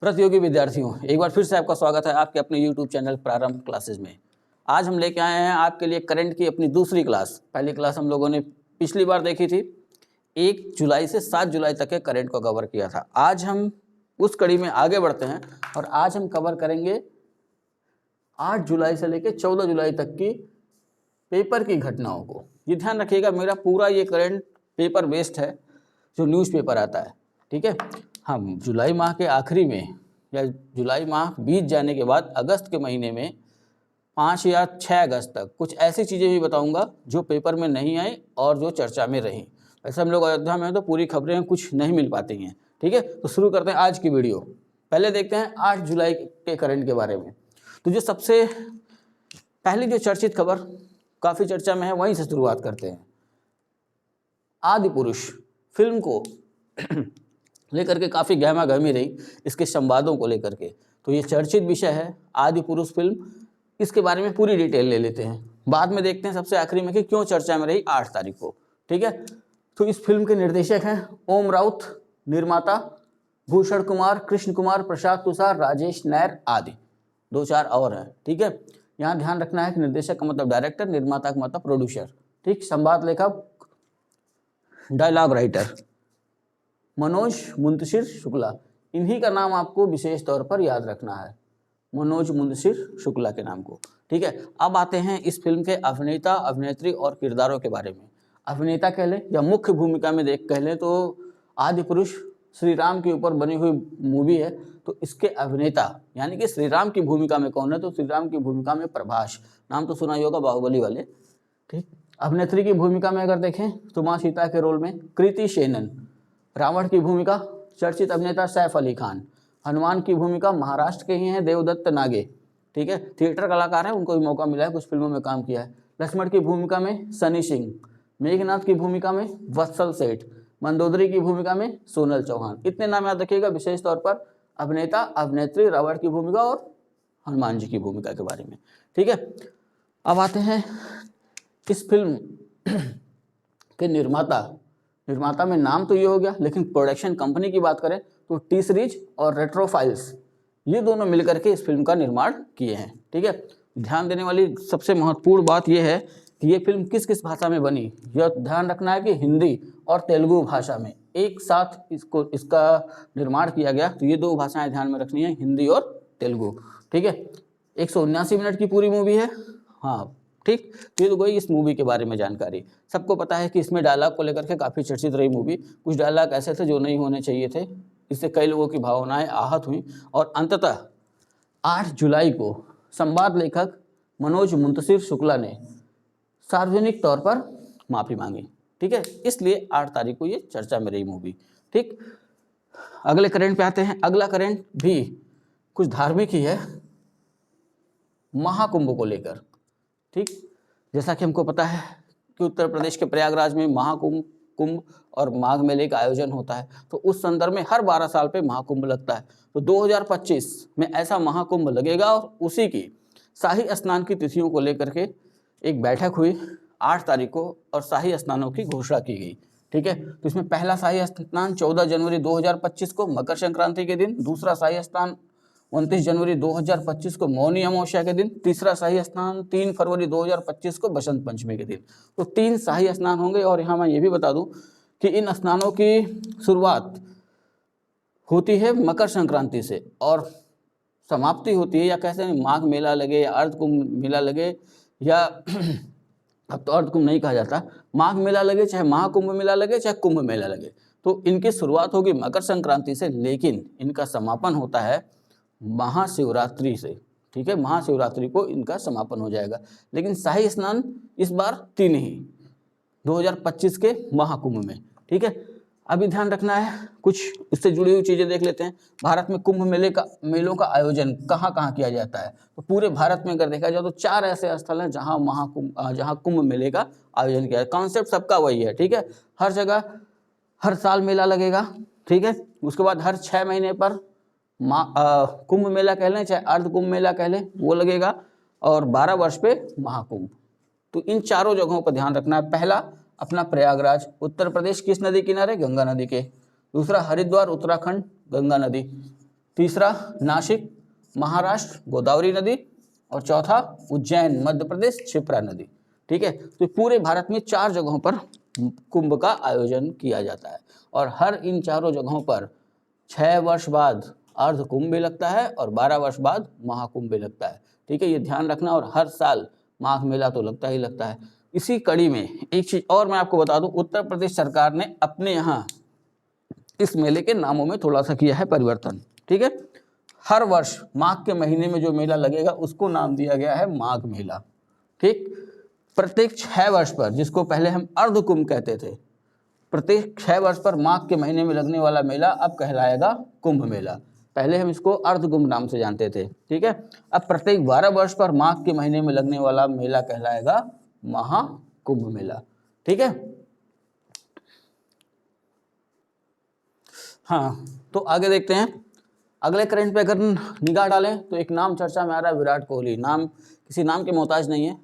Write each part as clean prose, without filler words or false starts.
प्रतियोगी विद्यार्थियों, एक बार फिर से आपका स्वागत है आपके अपने YouTube चैनल प्रारंभ क्लासेस में। आज हम लेके आए हैं आपके लिए करंट की अपनी दूसरी क्लास। पहली क्लास हम लोगों ने पिछली बार देखी थी, 1 जुलाई से 7 जुलाई तक के करंट को कवर किया था। आज हम उस कड़ी में आगे बढ़ते हैं और आज हम कवर करेंगे 8 जुलाई से लेकर 14 जुलाई तक की पेपर की घटनाओं को। ये ध्यान रखिएगा, मेरा पूरा ये करंट पेपर बेस्ड है, जो न्यूज़पेपर आता है, ठीक है। हम जुलाई माह के आखिरी में या जुलाई माह बीत जाने के बाद अगस्त के महीने में 5 या 6 अगस्त तक कुछ ऐसी चीज़ें भी बताऊंगा जो पेपर में नहीं आई और जो चर्चा में रहीं। वैसे हम लोग अयोध्या में हैं तो पूरी खबरें कुछ नहीं मिल पाती हैं, ठीक है। तो शुरू करते हैं आज की वीडियो। पहले देखते हैं 8 जुलाई के करंट के बारे में। तो जो सबसे पहली जो चर्चित खबर काफ़ी चर्चा में है, वहीं से शुरुआत करते हैं। आदि पुरुष फिल्म को लेकर के काफ़ी गहमा गहमी रही, इसके संवादों को लेकर के। तो ये चर्चित विषय है आदि पुरुष फिल्म, इसके बारे में पूरी डिटेल ले लेते हैं। बाद में देखते हैं सबसे आखिरी में कि क्यों चर्चा में रही 8 तारीख को, ठीक है। तो इस फिल्म के निर्देशक हैं ओम राउत, निर्माता भूषण कुमार, कृष्ण कुमार, प्रसाद तुषार, राजेश नायर आदि 2-4 और हैं, ठीक है। यहाँ ध्यान रखना है कि निर्देशक का मतलब डायरेक्टर, निर्माता का मतलब प्रोड्यूसर, ठीक। संवाद लेखक, डायलॉग राइटर मनोज मुंतशिर शुक्ला, इन्हीं का नाम आपको विशेष तौर पर याद रखना है, मनोज मुंतशिर शुक्ला के नाम को, ठीक है। अब आते हैं इस फिल्म के अभिनेता, अभिनेत्री और किरदारों के बारे में। अभिनेता कह लें या मुख्य भूमिका में कह लें तो आदि पुरुष श्री राम के ऊपर बनी हुई मूवी है, तो इसके अभिनेता यानी कि श्री राम की भूमिका में कौन है, तो श्री राम की भूमिका में प्रभास, नाम तो सुना ही होगा बाहुबली वाले, ठीक। अभिनेत्री की भूमिका में अगर देखें तो माँ सीता के रोल में कृति सेनन, रावण की भूमिका चर्चित अभिनेता सैफ अली खान, हनुमान की भूमिका महाराष्ट्र के ही हैं देवदत्त नागे, ठीक है, थिएटर कलाकार हैं, उनको भी मौका मिला है, कुछ फिल्मों में काम किया है। लक्ष्मण की भूमिका में सनी सिंह, मेघनाथ की भूमिका में वत्सल सेठ, मंदोदरी की भूमिका में सोनल चौहान। इतने नाम याद रखिएगा विशेष तौर पर, अभिनेता, अभिनेत्री, रावण की भूमिका और हनुमान जी की भूमिका के बारे में, ठीक है। अब आते हैं इस फिल्म के निर्माता में नाम तो ये हो गया, लेकिन प्रोडक्शन कंपनी की बात करें तो टी सीरीज और रेट्रोफाइल्स, ये दोनों मिलकर के इस फिल्म का निर्माण किए हैं, ठीक है। ध्यान देने वाली सबसे महत्वपूर्ण बात यह है कि ये फिल्म किस किस भाषा में बनी। यह ध्यान रखना है कि हिंदी और तेलुगु भाषा में एक साथ इसका निर्माण किया गया। तो ये 2 भाषाएं ध्यान में रखनी है, हिंदी और तेलुगु, ठीक है। 179 मिनट की पूरी मूवी है, हाँ, ठीक। ये तो कोई इस मूवी के बारे में जानकारी। सबको पता है कि इसमें डायलॉग को लेकर के काफ़ी चर्चित रही मूवी। कुछ डायलॉग ऐसे थे जो नहीं होने चाहिए थे, इससे कई लोगों की भावनाएं आहत हुई और अंततः 8 जुलाई को संवाद लेखक मनोज मुंतशिर शुक्ला ने सार्वजनिक तौर पर माफ़ी मांगी, ठीक है। इसलिए 8 तारीख को ये चर्चा में रही मूवी, ठीक। अगले करंट पे आते हैं। अगला करंट भी कुछ धार्मिक ही है, महाकुंभ को लेकर, ठीक। जैसा कि हमको पता है कि उत्तर प्रदेश के प्रयागराज में कुंभ और माघ मेले का आयोजन होता है, तो उस संदर्भ में हर 12 साल पे महाकुंभ लगता है। तो 2025 में ऐसा महाकुंभ लगेगा और उसी की शाही स्नान की तिथियों को लेकर के एक बैठक हुई 8 तारीख को और शाही स्नानों की घोषणा की गई, ठीक है। तो इसमें पहला शाही स्नान 14 जनवरी 2025 को मकर संक्रांति के दिन, दूसरा शाही स्नान 29 जनवरी 2025 को मौनी अमावस्या के दिन, तीसरा शाही स्नान 3 फरवरी 2025 को बसंत पंचमी के दिन। तो 3 शाही स्नान होंगे। और यहाँ मैं ये भी बता दूं कि इन स्नानों की शुरुआत होती है मकर संक्रांति से और समाप्ति होती है, या कहते हैं माघ मेला लगे या अर्ध कुंभ मेला लगे, या अब तो अर्ध कुंभ नहीं कहा जाता, माघ मेला लगे, चाहे महाकुंभ मेला लगे, चाहे कुंभ मेला लगे, तो इनकी शुरुआत होगी मकर संक्रांति से, लेकिन इनका समापन होता है महाशिवरात्रि से, ठीक है। महाशिवरात्रि को इनका समापन हो जाएगा। लेकिन शाही स्नान इस बार 3 ही 2025 के महाकुंभ में, ठीक है। अभी ध्यान रखना है, कुछ इससे जुड़ी हुई चीज़ें देख लेते हैं। भारत में कुंभ मेलों का आयोजन कहाँ कहाँ किया जाता है, तो पूरे भारत में अगर देखा जाए तो 4 ऐसे स्थल हैं जहाँ कुंभ मेले का आयोजन किया है। कॉन्सेप्ट सबका वही है, ठीक है। हर जगह हर साल मेला लगेगा, ठीक है। उसके बाद हर 6 महीने पर कुंभ मेला कह लें, चाहे अर्ध कुंभ मेला कह लें, वो लगेगा, और 12 वर्ष पे महाकुंभ। तो इन चारों जगहों पर ध्यान रखना है। पहला अपना प्रयागराज उत्तर प्रदेश, किस नदी किनारे, गंगा नदी के। दूसरा हरिद्वार उत्तराखंड, गंगा नदी। तीसरा नासिक महाराष्ट्र गोदावरी नदी, और चौथा उज्जैन मध्य प्रदेश क्षिप्रा नदी। ठीक है, तो पूरे भारत में 4 जगहों पर कुंभ का आयोजन किया जाता है और हर इन चारों जगहों पर 6 वर्ष बाद अर्ध कुंभ भी लगता है और 12 वर्ष बाद महाकुंभ भी लगता है। ठीक है, ये ध्यान रखना, और हर साल माघ मेला तो लगता ही लगता है। इसी कड़ी में एक चीज और मैं आपको बता दूं, उत्तर प्रदेश सरकार ने अपने यहाँ इस मेले के नामों में थोड़ा सा किया है परिवर्तन। ठीक है, हर वर्ष माघ के महीने में जो मेला लगेगा उसको नाम दिया गया है माघ मेला। ठीक, प्रत्येक 6 वर्ष पर, जिसको पहले हम अर्ध कुंभ कहते थे, प्रत्येक 6 वर्ष पर माघ के महीने में लगने वाला मेला अब कहलाएगा कुंभ मेला। पहले हम इसको अर्ध कुंभ नाम से जानते थे। ठीक है, अब प्रत्येक 12 वर्ष पर माघ के महीने में लगने वाला मेला कहलाएगा महाकुंभ मेला। ठीक है, हाँ, तो आगे देखते हैं। अगले करंट पे अगर निगाह डालें तो एक नाम चर्चा में आ रहा है, विराट कोहली। नाम किसी नाम के मोहताज नहीं है,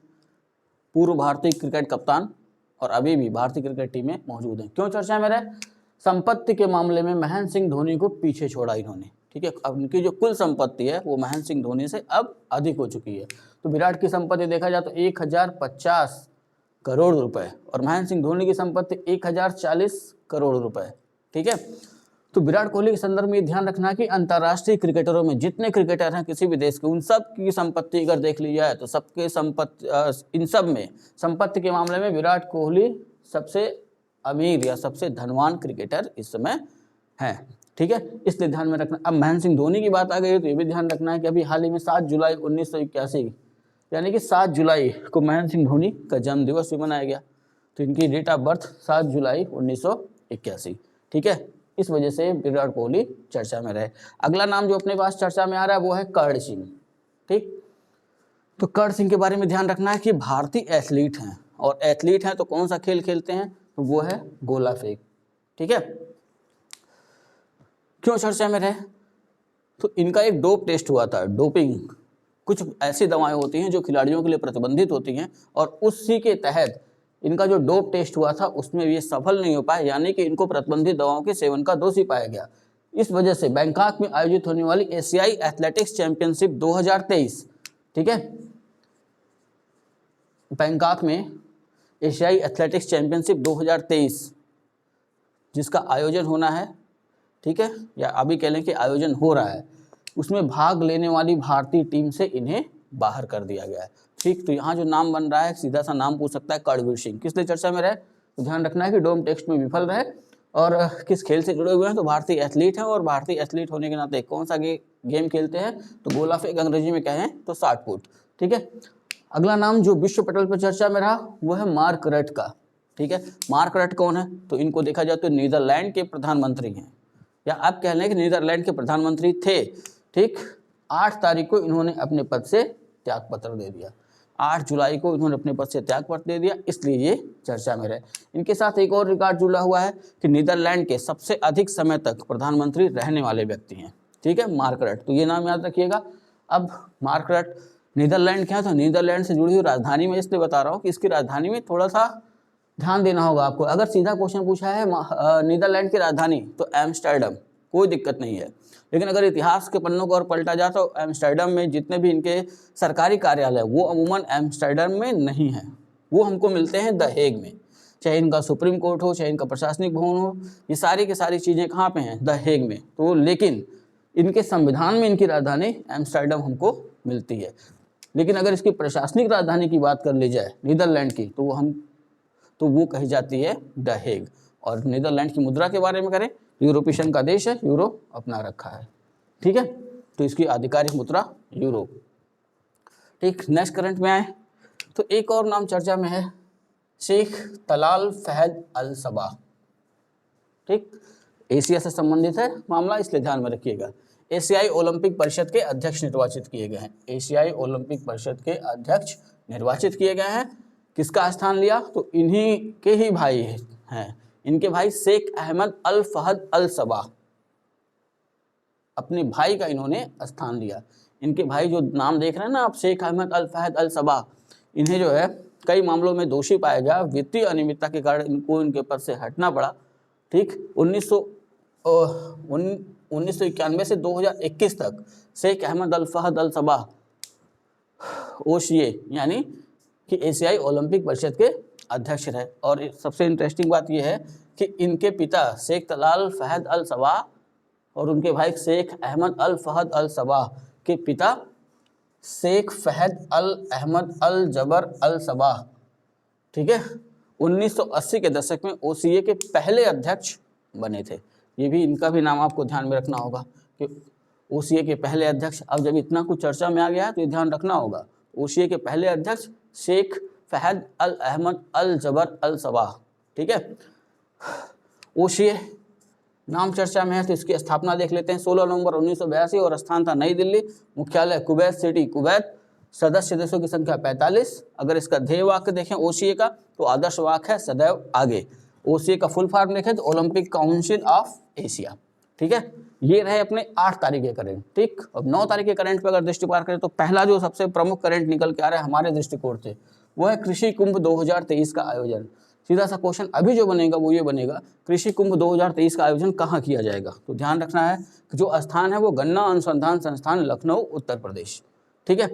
पूर्व भारतीय क्रिकेट कप्तान और अभी भी भारतीय क्रिकेट टीम में मौजूद हैं। क्यों चर्चा में रहे? संपत्ति के मामले में महेंद्र सिंह धोनी को पीछे छोड़ा इन्होंने। ठीक है, अब उनकी जो कुल संपत्ति है वो महेंद्र सिंह धोनी से अब अधिक हो चुकी है। तो विराट की संपत्ति देखा जाए तो 1050 करोड़ रुपए और महेंद्र सिंह धोनी की संपत्ति 1040 करोड़ रुपए। ठीक है, तो विराट कोहली के संदर्भ में ध्यान रखना कि अंतर्राष्ट्रीय क्रिकेटरों में जितने क्रिकेटर हैं किसी भी देश के, उन सब की संपत्ति अगर देख ली जाए तो सबके संपत्ति, इन सब में संपत्ति के मामले में विराट कोहली सबसे अमीर या सबसे धनवान क्रिकेटर इस समय हैं। ठीक है, इसलिए ध्यान में रखना। अब महेंद्र सिंह धोनी की बात आ गई है तो ये भी ध्यान रखना है कि अभी हाल ही में 7 जुलाई 1981 यानी कि 7 जुलाई को महेंद्र सिंह धोनी का जन्म दिवस भी मनाया गया। तो इनकी डेट ऑफ बर्थ 7 जुलाई 1981। ठीक है, इस वजह से विराट कोहली चर्चा में रहे। अगला नाम जो अपने पास चर्चा में आ रहा है वो है कर्ण सिंह। ठीक, तो कर्ण सिंह के बारे में ध्यान रखना है कि भारतीय एथलीट हैं, और एथलीट हैं तो कौन सा खेल खेलते हैं? तो वो है गोला फेंक। ठीक है, क्यों चर्चा में रहे? तो इनका एक डोप टेस्ट हुआ था, डोपिंग। कुछ ऐसी दवाएं होती हैं जो खिलाड़ियों के लिए प्रतिबंधित होती हैं और उसी के तहत इनका जो डोप टेस्ट हुआ था उसमें ये सफल नहीं हो पाए, यानी कि इनको प्रतिबंधित दवाओं के सेवन का दोषी पाया गया। इस वजह से बैंकॉक में आयोजित होने वाली एशियाई एथलेटिक्स चैंपियनशिप 2023, ठीक है, बैंकॉक में एशियाई एथलेटिक्स चैंपियनशिप 2023 जिसका आयोजन होना है, ठीक है, या अभी कह लें कि आयोजन हो रहा है, उसमें भाग लेने वाली भारतीय टीम से इन्हें बाहर कर दिया गया है। ठीक, तो यहाँ जो नाम बन रहा है सीधा सा नाम पूछ सकता है कर्णवीर सिंह। किस लिए चर्चा में रहे? तो ध्यान रखना है कि डोम टेस्ट में विफल रहे और किस खेल से जुड़े हुए हैं? तो भारतीय एथलीट हैं, और भारतीय एथलीट होने के नाते कौन सा गेम खेलते हैं? तो गोला फेंक, अंग्रेजी में कहें तो 60 फुट। ठीक है, अगला नाम जो विश्व पटल पर चर्चा में रहा वो है मार्क रट का। ठीक है, मार्क रट कौन है? तो इनको देखा जाए तो नीदरलैंड के प्रधानमंत्री हैं, या आप कह लें कि नीदरलैंड के प्रधानमंत्री थे। ठीक, 8 तारीख को इन्होंने अपने पद से त्यागपत्र दे दिया। 8 जुलाई को इन्होंने अपने पद से त्यागपत्र दे दिया, इसलिए ये चर्चा में रहे। इनके साथ एक और रिकॉर्ड जुड़ा हुआ है कि नीदरलैंड के सबसे अधिक समय तक प्रधानमंत्री रहने वाले व्यक्ति हैं। ठीक है, मार्क रट, तो ये नाम याद रखिएगा। अब मार्क रट नीदरलैंड क्या है? तो नीदरलैंड से जुड़ी हुई राजधानी में इसलिए बता रहा हूँ कि इसकी राजधानी में थोड़ा सा ध्यान देना होगा आपको। अगर सीधा क्वेश्चन पूछा है नीदरलैंड की राजधानी तो एम्स्टर्डम, कोई दिक्कत नहीं है। लेकिन अगर इतिहास के पन्नों को और पलटा जाए तो एम्स्टर्डम में जितने भी इनके सरकारी कार्यालय वो अमूमन एम्स्टर्डम में नहीं है, वो हमको मिलते हैं द हेग में। चाहे इनका सुप्रीम कोर्ट हो, चाहे इनका प्रशासनिक भवन हो, ये सारी की सारी चीज़ें कहाँ पे हैं? द हेग में। तो लेकिन इनके संविधान में इनकी राजधानी एम्स्टर्डम हमको मिलती है। लेकिन अगर इसकी प्रशासनिक राजधानी की बात कर ली जाए नीदरलैंड की तो वो कही जाती है द हेग। और नीदरलैंड की मुद्रा के बारे में करें, यूरोपीय संघ का देश है, यूरो अपना रखा है। ठीक है, तो इसकी आधिकारिक मुद्रा यूरो। ठीक, नेक्स्ट करंट में आए तो एक और नाम चर्चा में है, शेख तलाल फहद अल सबा। ठीक, एशिया से संबंधित है मामला, इसलिए ध्यान में रखिएगा। एशियाई ओलंपिक परिषद के अध्यक्ष निर्वाचित किए गए हैं। एशियाई ओलंपिक परिषद के अध्यक्ष निर्वाचित किए गए हैं। किसका स्थान लिया? तो इन्हीं के ही भाई हैं, इनके भाई शेख अहमद अल फहद अल सबा, अपने भाई का इन्होंने स्थान लिया। इनके भाई जो नाम देख रहे हैं ना आप, शेख अहमद अल फहद अल सबा, इन्हें जो है कई मामलों में दोषी पाया गया। वित्तीय अनियमितता के कारण इनको इनके पद से हटना पड़ा। ठीक, 1991 से 2021 तक शेख अहमद अल फहद अल सबाह ओसीए यानी कि एशियाई ओलंपिक परिषद के अध्यक्ष रहे। और सबसे इंटरेस्टिंग बात यह है कि इनके पिता शेख तलाल फहद अल सबाह और उनके भाई शेख अहमद अल फहद अल सबाह के पिता शेख फहद अल अहमद अल जबर अल सबाह, ठीक है, 1980 के दशक में ओसीए के पहले अध्यक्ष बने थे। ये भी इनका भी नाम आपको ध्यान में रखना होगा कि ओसीए के पहले अध्यक्ष। अब जब इतना कुछ चर्चा में आ गया है तो ये ध्यान रखना होगा, ओसीए के पहले अध्यक्ष शेख फहद अल अहमद अल जबर अल सबाह, ठीक है। ओसीए नाम चर्चा में है तो इसकी स्थापना देख लेते हैं। 16 नवंबर 1982 और स्थान था नई दिल्ली, मुख्यालय कुवैत सिटी कुवैत, सदस्य देशों की संख्या 45। अगर इसका ध्येय वाक्य देखें ओसीए का तो आदर्श वाक्य है सदैव आगे। ओसीए का फुल फॉर्म देखें तो ओलंपिक काउंसिल ऑफ एशिया, ठीक है। ये रहे अपने 8 तारीख के करंट, ठीक। अब 9 तारीख के करंट पे अगर दृष्टिपात करें तो पहला जो सबसे प्रमुख करंट निकल के आ रहा है हमारे दृष्टिकोण से वो है कृषि कुंभ 2023 का आयोजन। सीधा सा क्वेश्चन अभी जो बनेगा वो ये बनेगा, कृषि कुंभ 2023 का आयोजन कहाँ किया जाएगा। तो ध्यान रखना है कि जो स्थान है वो गन्ना अनुसंधान संस्थान लखनऊ उत्तर प्रदेश, ठीक है।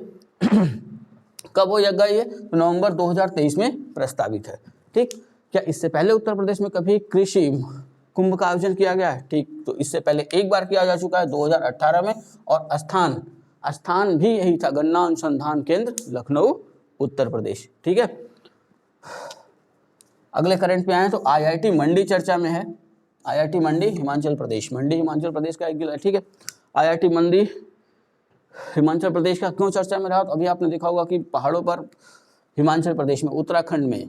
कब हो जाएगा ये, तो नवंबर 2023 में प्रस्तावित है, ठीक। क्या इससे पहले उत्तर प्रदेश में कभी कृषि कुंभ का आयोजन किया गया है, ठीक। तो इससे पहले एक बार किया जा चुका है 2018 में, और स्थान भी यही था, गन्ना अनुसंधान केंद्र लखनऊ उत्तर प्रदेश, ठीक है। अगले करंट पे आए तो आईआईटी मंडी चर्चा में है। आईआईटी मंडी हिमाचल प्रदेश, मंडी हिमाचल प्रदेश का एक जिला है, ठीक है। आईआईटी मंडी हिमाचल प्रदेश का क्यों चर्चा में रहा, तो अभी आपने देखा होगा कि पहाड़ों पर हिमाचल प्रदेश में उत्तराखंड में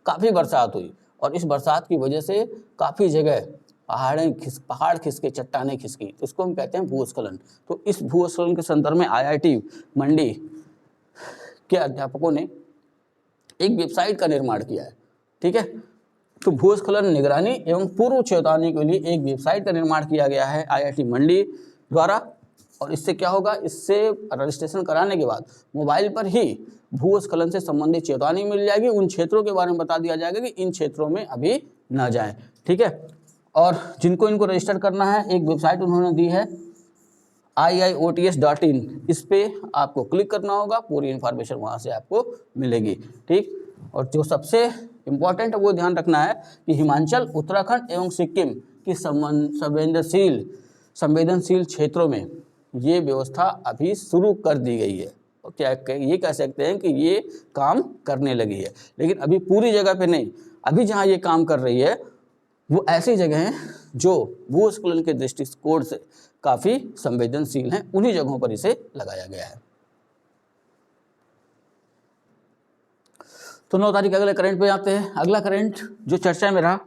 काफ़ी बरसात हुई और इस बरसात की वजह से काफ़ी जगह पहाड़ खिसके, चट्टानें खिसकी, तो इसको हम कहते हैं भूस्खलन। तो इस भूस्खलन के संदर्भ में आईआईटी मंडी के अध्यापकों ने एक वेबसाइट का निर्माण किया है, ठीक है। तो भूस्खलन निगरानी एवं पूर्व चेतावनी के लिए एक वेबसाइट का निर्माण किया गया है आईआईटी मंडी द्वारा। और इससे क्या होगा, इससे रजिस्ट्रेशन कराने के बाद मोबाइल पर ही भूस्खलन से संबंधित चेतावनी मिल जाएगी, उन क्षेत्रों के बारे में बता दिया जाएगा कि इन क्षेत्रों में अभी ना जाएं, ठीक है। और जिनको इनको रजिस्टर करना है, एक वेबसाइट उन्होंने दी है IIOTS.in, इस पे आपको क्लिक करना होगा, पूरी इन्फॉर्मेशन वहाँ से आपको मिलेगी, ठीक। और जो सबसे इम्पॉर्टेंट है वो ध्यान रखना है कि हिमाचल, उत्तराखंड एवं सिक्किम की संवेदनशील क्षेत्रों में ये व्यवस्था अभी शुरू कर दी गई है। और क्या ये कह सकते हैं कि ये काम करने लगी है, लेकिन अभी पूरी जगह पे नहीं। अभी जहाँ ये काम कर रही है वो ऐसी जगह हैं जो भूस्खलन के दृष्टिकोण से काफ़ी संवेदनशील हैं, उन्हीं जगहों पर इसे लगाया गया है। तो 9 तारीख अगले करंट पे आते हैं। अगला करंट जो चर्चा में रहा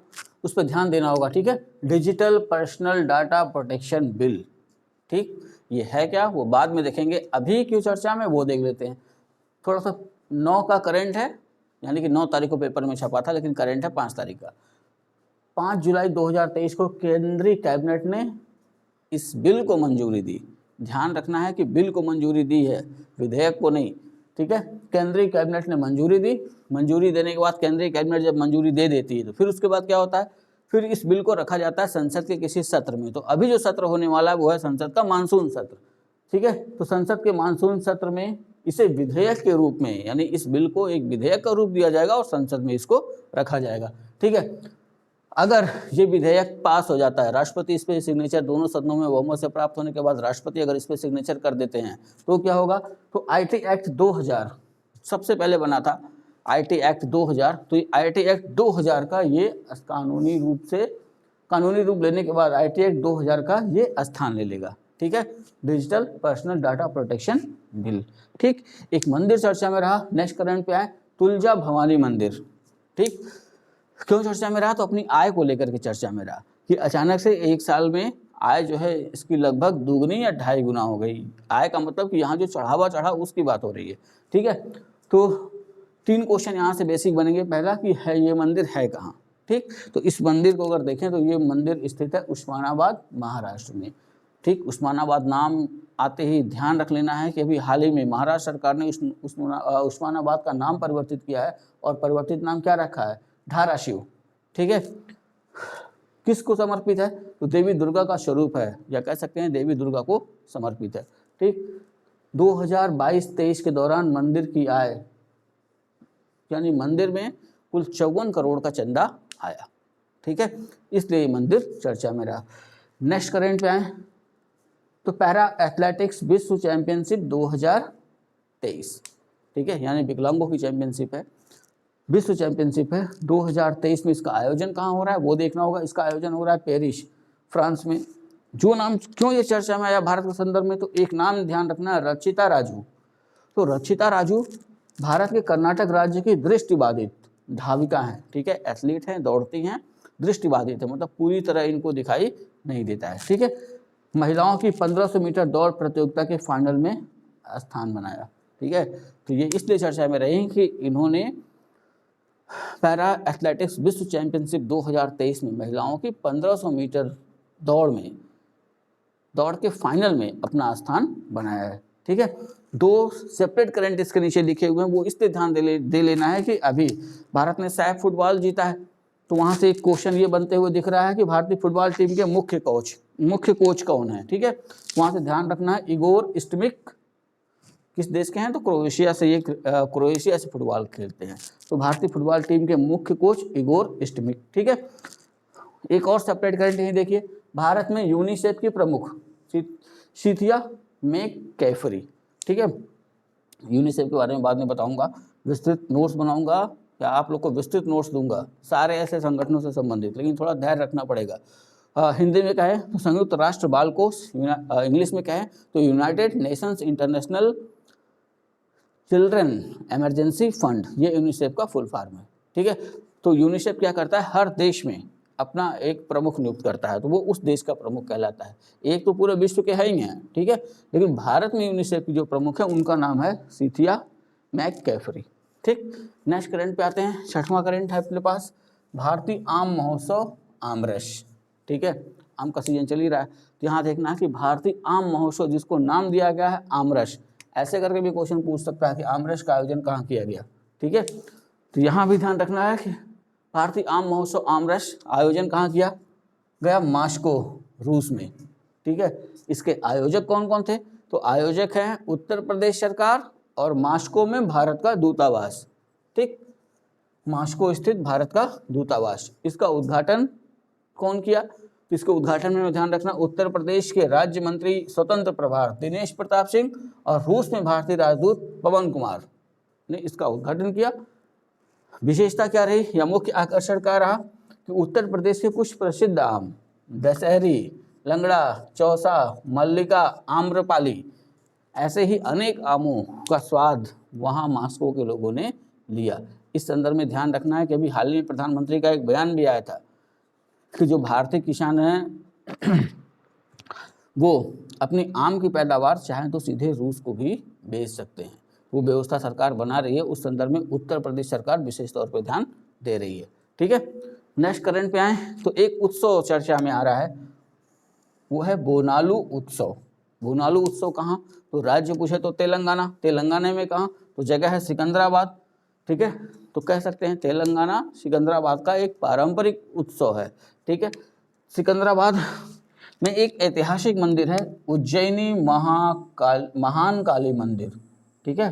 उस पर ध्यान देना होगा, ठीक है। Digital personal data protection bill, ठीक। ये है क्या वो बाद में देखेंगे, अभी क्यों चर्चा में वो देख लेते हैं। थोड़ा सा 9 का करंट है, यानी कि 9 तारीख को पेपर में छपा था, लेकिन करंट है 5 तारीख का। 5 जुलाई 2023 को केंद्रीय कैबिनेट ने इस बिल को मंजूरी दी। ध्यान रखना है कि बिल को मंजूरी दी है, विधेयक को नहीं, ठीक है। केंद्रीय कैबिनेट ने मंजूरी दी। मंजूरी देने के बाद केंद्रीय कैबिनेट जब मंजूरी दे देती है तो फिर उसके बाद क्या होता है, फिर इस बिल को रखा जाता है संसद के किसी सत्र में। तो अभी जो सत्र होने वाला है वो है संसद का मानसून सत्र, ठीक है। तो संसद के मानसून सत्र में इसे विधेयक के रूप में, यानी इस बिल को एक विधेयक का रूप दिया जाएगा और संसद में इसको रखा जाएगा, ठीक है। अगर ये विधेयक पास हो जाता है, राष्ट्रपति इस पर सिग्नेचर, दोनों सदनों में बहुमत से प्राप्त होने के बाद राष्ट्रपति अगर इस पर सिग्नेचर कर देते हैं तो क्या होगा, तो आईटी एक्ट 2000 सबसे पहले बना था, आईटी एक्ट 2000। तो ये आईटी एक्ट 2000 का ये कानूनी रूप लेने के बाद आईटी एक्ट 2000 का ये स्थान ले लेगा, ठीक है। Digital personal data protection bill, ठीक। एक मंदिर चर्चा में रहा। नेक्स्ट करंट पे आए, तुलजा भवानी मंदिर, ठीक। क्यों चर्चा में रहा, तो अपनी आय को लेकर के चर्चा में रहा कि अचानक से एक साल में आय जो है इसकी लगभग दुगनी या 2.5 गुना हो गई। आय का मतलब कि यहाँ जो चढ़ावा चढ़ा उसकी बात हो रही है, ठीक है। तो 3 क्वेश्चन यहाँ से बेसिक बनेंगे। पहला कि है ये मंदिर है कहाँ, ठीक। तो इस मंदिर को अगर देखें तो ये मंदिर स्थित है उस्मानाबाद महाराष्ट्र में, ठीक। उस्मानाबाद नाम आते ही ध्यान रख लेना है कि अभी हाल ही में महाराष्ट्र सरकार ने उस्मानाबाद का नाम परिवर्तित किया है और परिवर्तित नाम क्या रखा है, धाराशिव, ठीक है। किसको समर्पित है? तो देवी दुर्गा का स्वरूप है, या कह सकते हैं देवी दुर्गा को समर्पित है। ठीक, 2022-23 के दौरान मंदिर की आय, यानी मंदिर में कुल 54 करोड़ का चंदा आया। ठीक है, इसलिए ये मंदिर चर्चा में रहा। नेक्स्ट करेंट पे आए तो पैरा एथलेटिक्स विश्व चैंपियनशिप 2023, ठीक है, यानी विकलांगों की चैंपियनशिप है, विश्व चैंपियनशिप है 2023 में। इसका आयोजन कहाँ हो रहा है वो देखना होगा। इसका आयोजन हो रहा है पेरिस, फ्रांस में। जो नाम क्यों ये चर्चा में आया भारत के संदर्भ में, तो एक नाम ध्यान रखना है, रचिता राजू। तो रचिता राजू भारत के कर्नाटक राज्य की दृष्टिबाधित धाविका हैं। ठीक है, एथलीट हैं, दौड़ती हैं, दृष्टिबाधित है, मतलब पूरी तरह इनको दिखाई नहीं देता है। ठीक है, महिलाओं की 1500 मीटर दौड़ प्रतियोगिता के फाइनल में स्थान बनाया। ठीक है, तो ये इसलिए चर्चा में रही कि इन्होंने पैरा एथलेटिक्स विश्व चैंपियनशिप 2023 में महिलाओं की 1500 मीटर दौड़ के फाइनल में अपना स्थान बनाया है। ठीक है, दो सेपरेट करंट इसके नीचे लिखे हुए हैं, वो इसलिए ध्यान दे लेना है कि अभी भारत ने सैफ फुटबॉल जीता है, तो वहाँ से एक क्वेश्चन ये बनते हुए दिख रहा है कि भारतीय फुटबॉल टीम के मुख्य कोच कौन है। ठीक है, वहाँ से ध्यान रखना है, इगोर स्टिमिक किस देश के हैं, तो क्रोएशिया से, ये क्रोएशिया से फुटबॉल खेलते हैं। तो भारतीय फुटबॉल टीम के मुख्य कोच इगोर स्टिमिक। ठीक है, एक और सेपरेट करंट यही देखिए, भारत में यूनिसेफ की प्रमुख सीथिया मैककैफरी। ठीक है, यूनिसेफ के बारे में बाद में बताऊंगा, विस्तृत नोट्स बनाऊंगा या आप लोग को विस्तृत नोट्स दूंगा सारे ऐसे संगठनों से संबंधित, लेकिन थोड़ा ध्यान रखना पड़ेगा। हिंदी में कहें तो संयुक्त राष्ट्र बाल कोष, इंग्लिश में कहें तो United Nations international children emergency fund, ये यूनिसेफ का फुल फॉर्म है। ठीक है, तो यूनिसेफ क्या करता है, हर देश में अपना एक प्रमुख नियुक्त करता है, तो वो उस देश का प्रमुख कहलाता है। एक तो पूरे विश्व के है ही हैं, ठीक है, लेकिन भारत में यूनिसेफ की जो प्रमुख है उनका नाम है सीथिया मैककैफरी। ठीक, नेक्स्ट करंट पे आते हैं, छठवां करंट है अपने पास, भारतीय आम महोत्सव आमरस। ठीक है, आम का सीजन चल ही रहा है, तो यहाँ देखना है कि भारतीय आम महोत्सव जिसको नाम दिया गया है आमरस, ऐसे करके भी क्वेश्चन पूछ सकता है कि आमरस का आयोजन कहाँ किया गया। ठीक है, तो यहाँ भी ध्यान रखना है कि भारतीय आम महोत्सव आमरस आयोजन कहाँ किया गया, मास्को, रूस में। ठीक है, इसके आयोजक कौन कौन थे, तो आयोजक हैं उत्तर प्रदेश सरकार और मास्को में भारत का दूतावास। ठीक, मास्को स्थित भारत का दूतावास। इसका उद्घाटन कौन किया, तो इसके उद्घाटन में ध्यान रखना उत्तर प्रदेश के राज्य मंत्री स्वतंत्र प्रभार दिनेश प्रताप सिंह और रूस में भारतीय राजदूत पवन कुमार ने इसका उद्घाटन किया। विशेषता क्या रही या मुख्य आकर्षण क्या रहा कि उत्तर प्रदेश के कुछ प्रसिद्ध आम, दशहरी, लंगड़ा, चौसा, मल्लिका, आम्रपाली, ऐसे ही अनेक आमों का स्वाद वहाँ मास्को के लोगों ने लिया। इस संदर्भ में ध्यान रखना है कि अभी हाल ही में प्रधानमंत्री का एक बयान भी आया था कि जो भारतीय किसान हैं वो अपनी आम की पैदावार चाहें तो सीधे रूस को भी बेच सकते हैं, वो व्यवस्था सरकार बना रही है। उस संदर्भ में उत्तर प्रदेश सरकार विशेष तौर पर ध्यान दे रही है। ठीक है, नेक्स्ट करंट पे आए तो एक उत्सव चर्चा में आ रहा है, वो है बोनालू उत्सव। बोनालू उत्सव कहाँ, तो राज्य पूछे तो तेलंगाना में कहाँ, तो जगह है सिकंदराबाद। ठीक है, तो कह सकते हैं तेलंगाना सिकंदराबाद का एक पारंपरिक उत्सव है। ठीक है, सिकंदराबाद में एक ऐतिहासिक मंदिर है उज्जैनी महान काली मंदिर। ठीक है,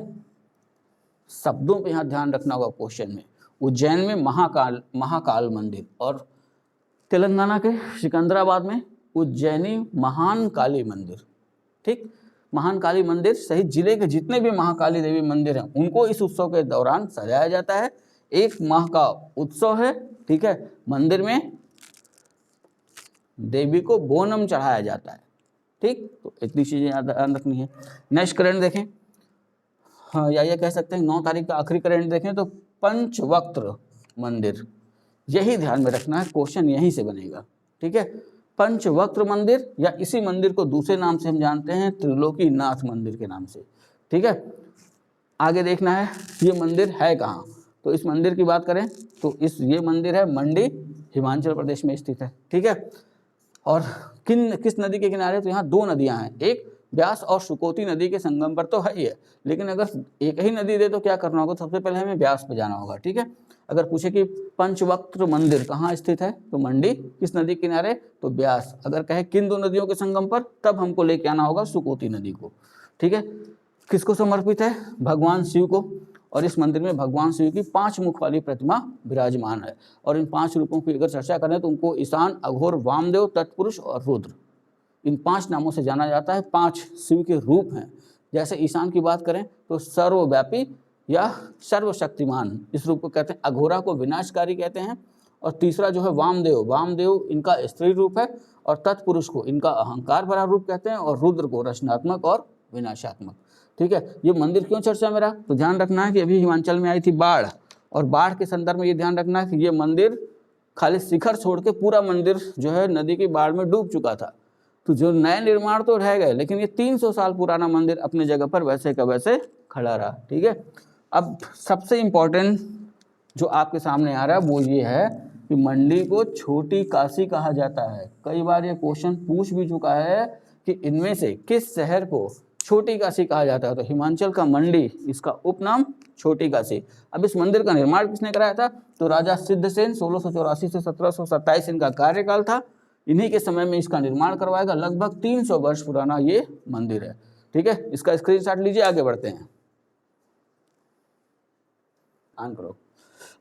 शब्दों पे यहाँ ध्यान रखना होगा क्वेश्चन में, उज्जैन में महाकाल मंदिर और तेलंगाना के सिकंदराबाद में उज्जैनी महान काली मंदिर। ठीक, महान काली मंदिर सहित जिले के जितने भी महाकाली देवी मंदिर हैं उनको इस उत्सव के दौरान सजाया जाता है। एक माह का उत्सव है। ठीक है, मंदिर में देवी को बोनम चढ़ाया जाता है। ठीक, तो इतनी चीजें ध्यान रखनी है। नेक्स्ट करंट देखें, हाँ या ये कह सकते हैं 9 तारीख का आखिरी करंट देखें तो पंचवक्त्र मंदिर, यही ध्यान में रखना है, क्वेश्चन यहीं से बनेगा। ठीक है, पंचवक्त्र मंदिर या इसी मंदिर को दूसरे नाम से हम जानते हैं त्रिलोकी नाथ मंदिर के नाम से। ठीक है, आगे देखना है ये मंदिर है कहाँ, तो इस मंदिर की बात करें तो ये मंदिर है मंडी, हिमाचल प्रदेश में स्थित है। ठीक है, और किस नदी के किनारे, तो यहाँ 2 नदियाँ हैं, एक ब्यास और शुकोती नदी के संगम पर तो है ही है, लेकिन अगर एक ही नदी दे तो क्या करना होगा, सबसे पहले हमें ब्यास पे जाना होगा। ठीक है, अगर पूछे कि पंचवक्त्र मंदिर कहाँ स्थित है तो मंडी किस नदी किनारे, तो ब्यास। अगर कहे किन दो नदियों के संगम पर, तब हमको लेके आना होगा शुकोती नदी को। ठीक है, किसको समर्पित है, भगवान शिव को। और इस मंदिर में भगवान शिव की 5 मुख वाली प्रतिमा विराजमान है। और इन 5 रूपों की अगर चर्चा करें तो उनको ईशान, अघोर, वामदेव, तत्पुरुष और रुद्र, इन 5 नामों से जाना जाता है। 5 शिव के रूप हैं। जैसे ईशान की बात करें तो सर्वव्यापी या सर्वशक्तिमान, इस रूप को कहते हैं। अघोरा को विनाशकारी कहते हैं। और तीसरा जो है वामदेव, वामदेव इनका स्त्री रूप है। और तत्पुरुष को इनका अहंकार भरा रूप कहते हैं। और रुद्र को रचनात्मक और विनाशात्मक। ठीक है, ये मंदिर क्यों चर्चा में रहा, तो ध्यान रखना है कि अभी हिमाचल में आई थी बाढ़, और बाढ़ के संदर्भ में ये ध्यान रखना है कि ये मंदिर खाली शिखर छोड़ के पूरा मंदिर जो है नदी की बाढ़ में डूब चुका था। तो जो नए निर्माण तो रह गए, लेकिन ये 300 साल पुराना मंदिर अपने जगह पर वैसे का वैसे खड़ा रहा। ठीक है, अब सबसे इम्पोर्टेंट जो आपके सामने आ रहा है वो ये है कि मंडी को छोटी काशी कहा जाता है। कई बार ये क्वेश्चन पूछ भी चुका है कि इनमें से किस शहर को छोटी काशी कहा जाता है, तो हिमाचल का मंडी, इसका उपनाम छोटी काशी। अब इस मंदिर का निर्माण किसने कराया था, तो राजा सिद्धसेन 1684 से 1727 इनका कार्यकाल था। इन्हीं के समय में इसका निर्माण करवाएगा। लगभग 300 वर्ष पुराना ये मंदिर है। ठीक है, इसका स्क्रीनशॉट लीजिए, आगे बढ़ते हैं। ऑन करो।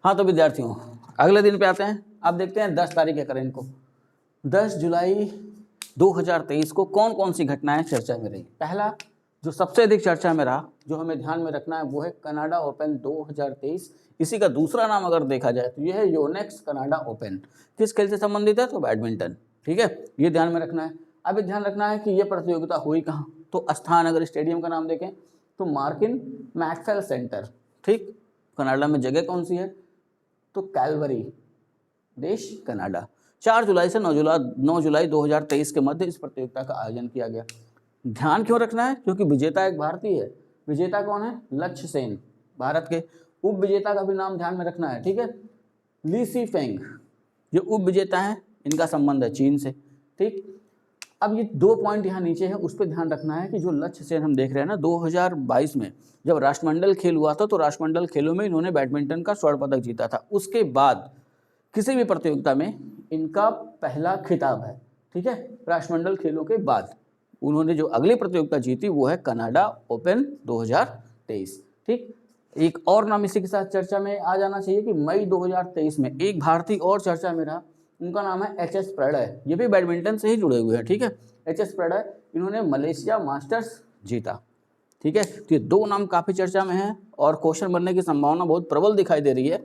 हाँ तो विद्यार्थियों, अगले दिन पे आते हैं। आप देखते हैं 10 तारीख है करेंट को। 10 जुलाई 2023 को कौन कौन सी घटनाएं चर्चा में रही। पहला जो सबसे अधिक चर्चा में रहा, जो हमें ध्यान में रखना है, वो है कनाडा ओपन 2023। इसी का दूसरा नाम अगर देखा जाए तो यह है योनेक्स कनाडा ओपन। किस खेल से संबंधित है, तो बैडमिंटन। ठीक है, ये ध्यान में रखना है। अब ध्यान रखना है कि यह प्रतियोगिता हुई कहाँ, तो स्थान अगर स्टेडियम का नाम देखें तो मार्किन मैक्सवेल सेंटर। ठीक, कनाडा में जगह कौन सी है, तो कैलवरी, देश कनाडा। 4 जुलाई से 9 जुलाई 2023 के मध्य इस प्रतियोगिता का आयोजन किया गया। ध्यान क्यों रखना है, क्योंकि विजेता एक भारतीय है। विजेता कौन है, लक्ष्य सेन, भारत के। उप विजेता का भी नाम ध्यान में रखना है। ठीक है, ली सी फेंग, जो उप विजेता है, इनका संबंध है चीन से। ठीक, अब ये 2 पॉइंट यहाँ नीचे है, उस पर ध्यान रखना है कि जो लक्ष्य सेन हम देख रहे हैं ना, 2022 में जब राष्ट्रमंडल खेल हुआ था तो राष्ट्रमंडल खेलों में इन्होंने बैडमिंटन का स्वर्ण पदक जीता था। उसके बाद किसी भी प्रतियोगिता में इनका पहला खिताब है। ठीक है, राष्ट्रमंडल खेलों के बाद उन्होंने जो अगली प्रतियोगिता जीती वो है कनाडा ओपन 2023। ठीक, एक और नाम इसी के साथ चर्चा में आ जाना चाहिए कि मई 2023 में एक भारतीय और चर्चा में रहा। उनका नाम है एच.एस. प्रणय। ये भी बैडमिंटन से ही जुड़े हुए हैं। ठीक है, एच.एस. प्रणय, इन्होंने मलेशिया मास्टर्स जीता। ठीक है, तो ये 2 नाम काफ़ी चर्चा में हैं और क्वेश्चन बनने की संभावना बहुत प्रबल दिखाई दे रही है।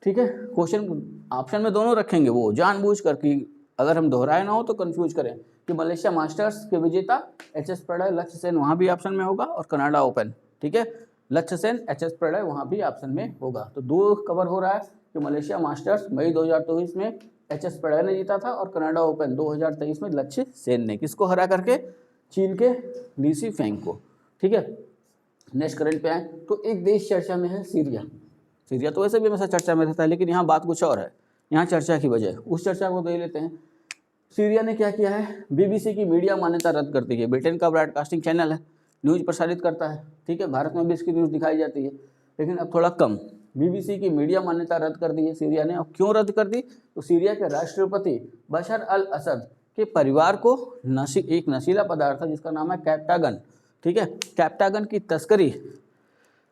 ठीक है, क्वेश्चन ऑप्शन में दोनों रखेंगे, वो जानबूझ कर कि अगर हम दोहराए ना हो तो कंफ्यूज करें कि मलेशिया मास्टर्स के विजेता एच.एस. प्रणय, लक्ष्य सेन वहाँ भी ऑप्शन में होगा, और कनाडा ओपन। ठीक है, लक्ष्य सेन, एच.एस. प्रणय वहाँ भी ऑप्शन में होगा। तो 2 कवर हो रहा है कि मलेशिया मास्टर्स मई 2023 में एच.एस. प्रणय ने जीता था, और कनाडा ओपन 2023 में लक्ष्य सेन ने। किसको हरा करके, चीन के ली सी फेंग को। ठीक है, नेक्स्ट करंट पे आए तो एक देश चर्चा में है, सीरिया। सीरिया तो वैसे भी हमेशा चर्चा में रहता है, लेकिन यहाँ बात कुछ और है। यहाँ चर्चा की वजह उस चर्चा को दे लेते हैं। सीरिया ने क्या किया है, बीबीसी की मीडिया मान्यता रद्द कर दी है। ब्रिटेन का ब्रॉडकास्टिंग चैनल है, न्यूज़ प्रसारित करता है। ठीक है, भारत में भी इसकी न्यूज़ दिखाई जाती है, लेकिन अब थोड़ा कम। बीबीसी की मीडिया मान्यता रद्द कर दी है सीरिया ने। और क्यों रद्द कर दी, तो सीरिया के राष्ट्रपति बशर अल असद के परिवार को एक नशीला पदार्थ है जिसका नाम है कैप्टागन। ठीक है, कैप्टागन की तस्करी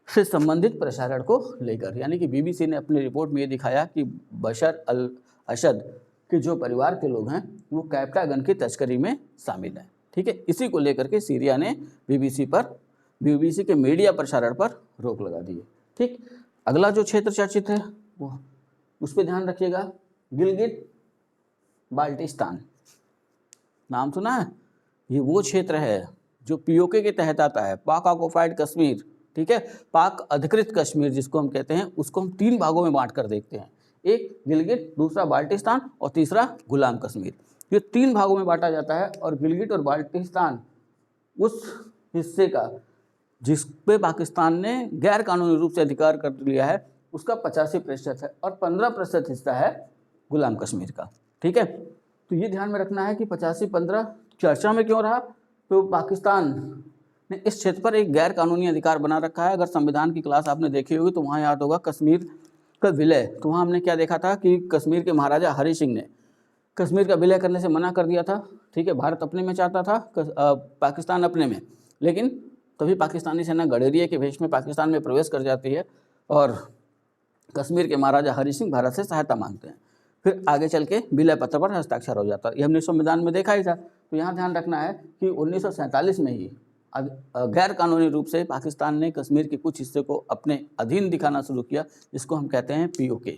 से संबंधित प्रसारण को लेकर, यानी कि बीबीसी ने अपनी रिपोर्ट में ये दिखाया कि बशर अल असद के जो परिवार के लोग हैं वो कैप्टागन की तस्करी में शामिल हैं। ठीक है, इसी को लेकर के सीरिया ने बीबीसी के मीडिया प्रसारण पर रोक लगा दी है। ठीक, अगला जो क्षेत्र चर्चित है वो उस पर ध्यान रखिएगा, गिलगिट बाल्टिस्तान। नाम सुना है, ये वो क्षेत्र है जो पीओके के तहत आता है, पाक ऑक्युपाइड कश्मीर। ठीक है, पाक अधिकृत कश्मीर जिसको हम कहते हैं, उसको हम 3 भागों में बांट कर देखते हैं। एक गिलगिट, दूसरा बाल्टिस्तान और तीसरा गुलाम कश्मीर। ये 3 भागों में बांटा जाता है। और गिलगिट और बाल्टिस्तान उस हिस्से का जिस पे पाकिस्तान ने गैर कानूनी रूप से अधिकार कर लिया है उसका 85% है, और 15% हिस्सा है गुलाम कश्मीर का। ठीक है, तो ये ध्यान में रखना है कि 85-15 चर्चा में क्यों रहा, तो पाकिस्तान ने इस क्षेत्र पर एक गैर कानूनी अधिकार बना रखा है। अगर संविधान की क्लास आपने देखी होगी तो वहाँ याद होगा कश्मीर का विलय, तो वहाँ हमने क्या देखा था कि कश्मीर के महाराजा हरि सिंह ने कश्मीर का विलय करने से मना कर दिया था। ठीक है, भारत अपने में चाहता था, पाकिस्तान अपने में, लेकिन तभी पाकिस्तानी सेना गडेरिया के भेष में पाकिस्तान में प्रवेश कर जाती है और कश्मीर के महाराजा हरि सिंह भारत से सहायता मांगते हैं। फिर आगे चल के विलय पत्र पर हस्ताक्षर हो जाता है। ये हमने संविधान में देखा ही था। तो यहाँ ध्यान रखना है कि 1947 में ही गैर कानूनी रूप से पाकिस्तान ने कश्मीर के कुछ हिस्से को अपने अधीन दिखाना शुरू किया, जिसको हम कहते हैं POK,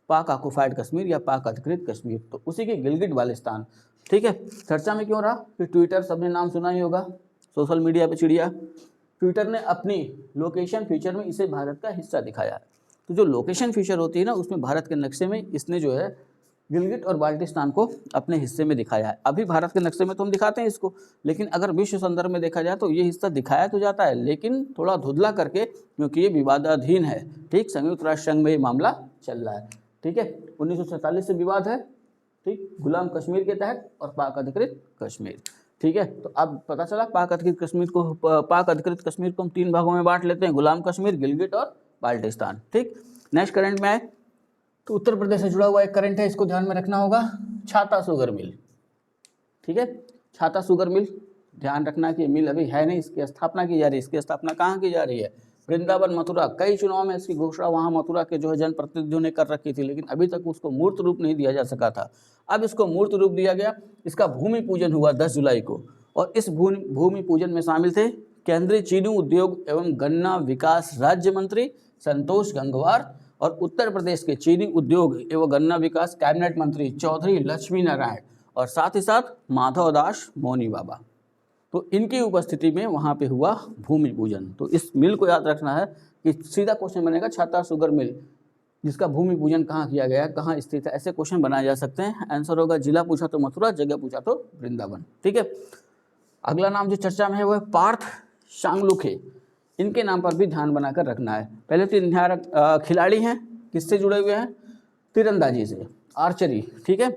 पाक ऑक्युपाइड कश्मीर या पाक अधिकृत कश्मीर। तो उसी के गिलगिट बाल्टिस्तान, ठीक है, चर्चा में क्यों रहा कि ट्विटर, सबने नाम सुना ही होगा, सोशल मीडिया पे चिड़िया। ट्विटर ने अपनी लोकेशन फीचर में इसे भारत का हिस्सा दिखाया है। तो जो लोकेशन फीचर होती है ना, उसमें भारत के नक्शे में इसने जो है गिलगिट और बाल्टिस्तान को अपने हिस्से में दिखाया है। अभी भारत के नक्शे में तो हम दिखाते हैं इसको, लेकिन अगर विश्व संदर्भ में देखा जाए तो ये हिस्सा दिखाया तो जाता है, लेकिन थोड़ा धुंधला करके, क्योंकि ये विवादाधीन है। ठीक, संयुक्त राष्ट्र संघ में ये मामला चल रहा है। ठीक है, 1947 से विवाद है। ठीक, गुलाम कश्मीर के तहत और पाक अधिकृत कश्मीर। ठीक है, तो अब पता चला पाक अधिकृत कश्मीर को हम 3 भागों में बांट लेते हैं, गुलाम कश्मीर, गिलगिट और बाल्टिस्तान। ठीक, नेक्स्ट करंट में आए तो उत्तर प्रदेश से जुड़ा हुआ एक करंट है, इसको ध्यान में रखना होगा, छाता शुगर मिल। ठीक है, छाता शुगर मिल, ध्यान रखना कि मिल अभी है नहीं, इसकी स्थापना की जा रही है। इसकी स्थापना कहाँ की जा रही है? वृंदावन, मथुरा। कई चुनाव में इसकी घोषणा वहाँ मथुरा के जो है जनप्रतिनिधियों ने कर रखी थी, लेकिन अभी तक उसको मूर्त रूप नहीं दिया जा सका था। अब इसको मूर्त रूप दिया गया। इसका भूमि पूजन हुआ 10 जुलाई को, और इस भूमि पूजन में शामिल थे केंद्रीय चीनी उद्योग एवं गन्ना विकास राज्य मंत्री संतोष गंगवार और उत्तर प्रदेश के चीनी उद्योग एवं गन्ना विकास कैबिनेट मंत्री चौधरी लक्ष्मी नारायण, और साथ ही साथ माधव दास मौनी बाबा। तो इनकी उपस्थिति में वहाँ पे हुआ भूमि पूजन। तो इस मिल को याद रखना है कि सीधा क्वेश्चन बनेगा छाता शुगर मिल, जिसका भूमि पूजन कहाँ किया गया, कहाँ स्थित है, ऐसे क्वेश्चन बनाए जा सकते हैं। आंसर होगा जिला पूछा तो मथुरा, जगह पूछा तो वृंदावन। ठीक है, अगला नाम जो चर्चा में है वो है पार्थ सांगलुखे। इनके नाम पर भी ध्यान बनाकर रखना है। पहले 3 खिलाड़ी हैं, किससे जुड़े हुए हैं? तीरंदाजी से, आर्चरी। ठीक है,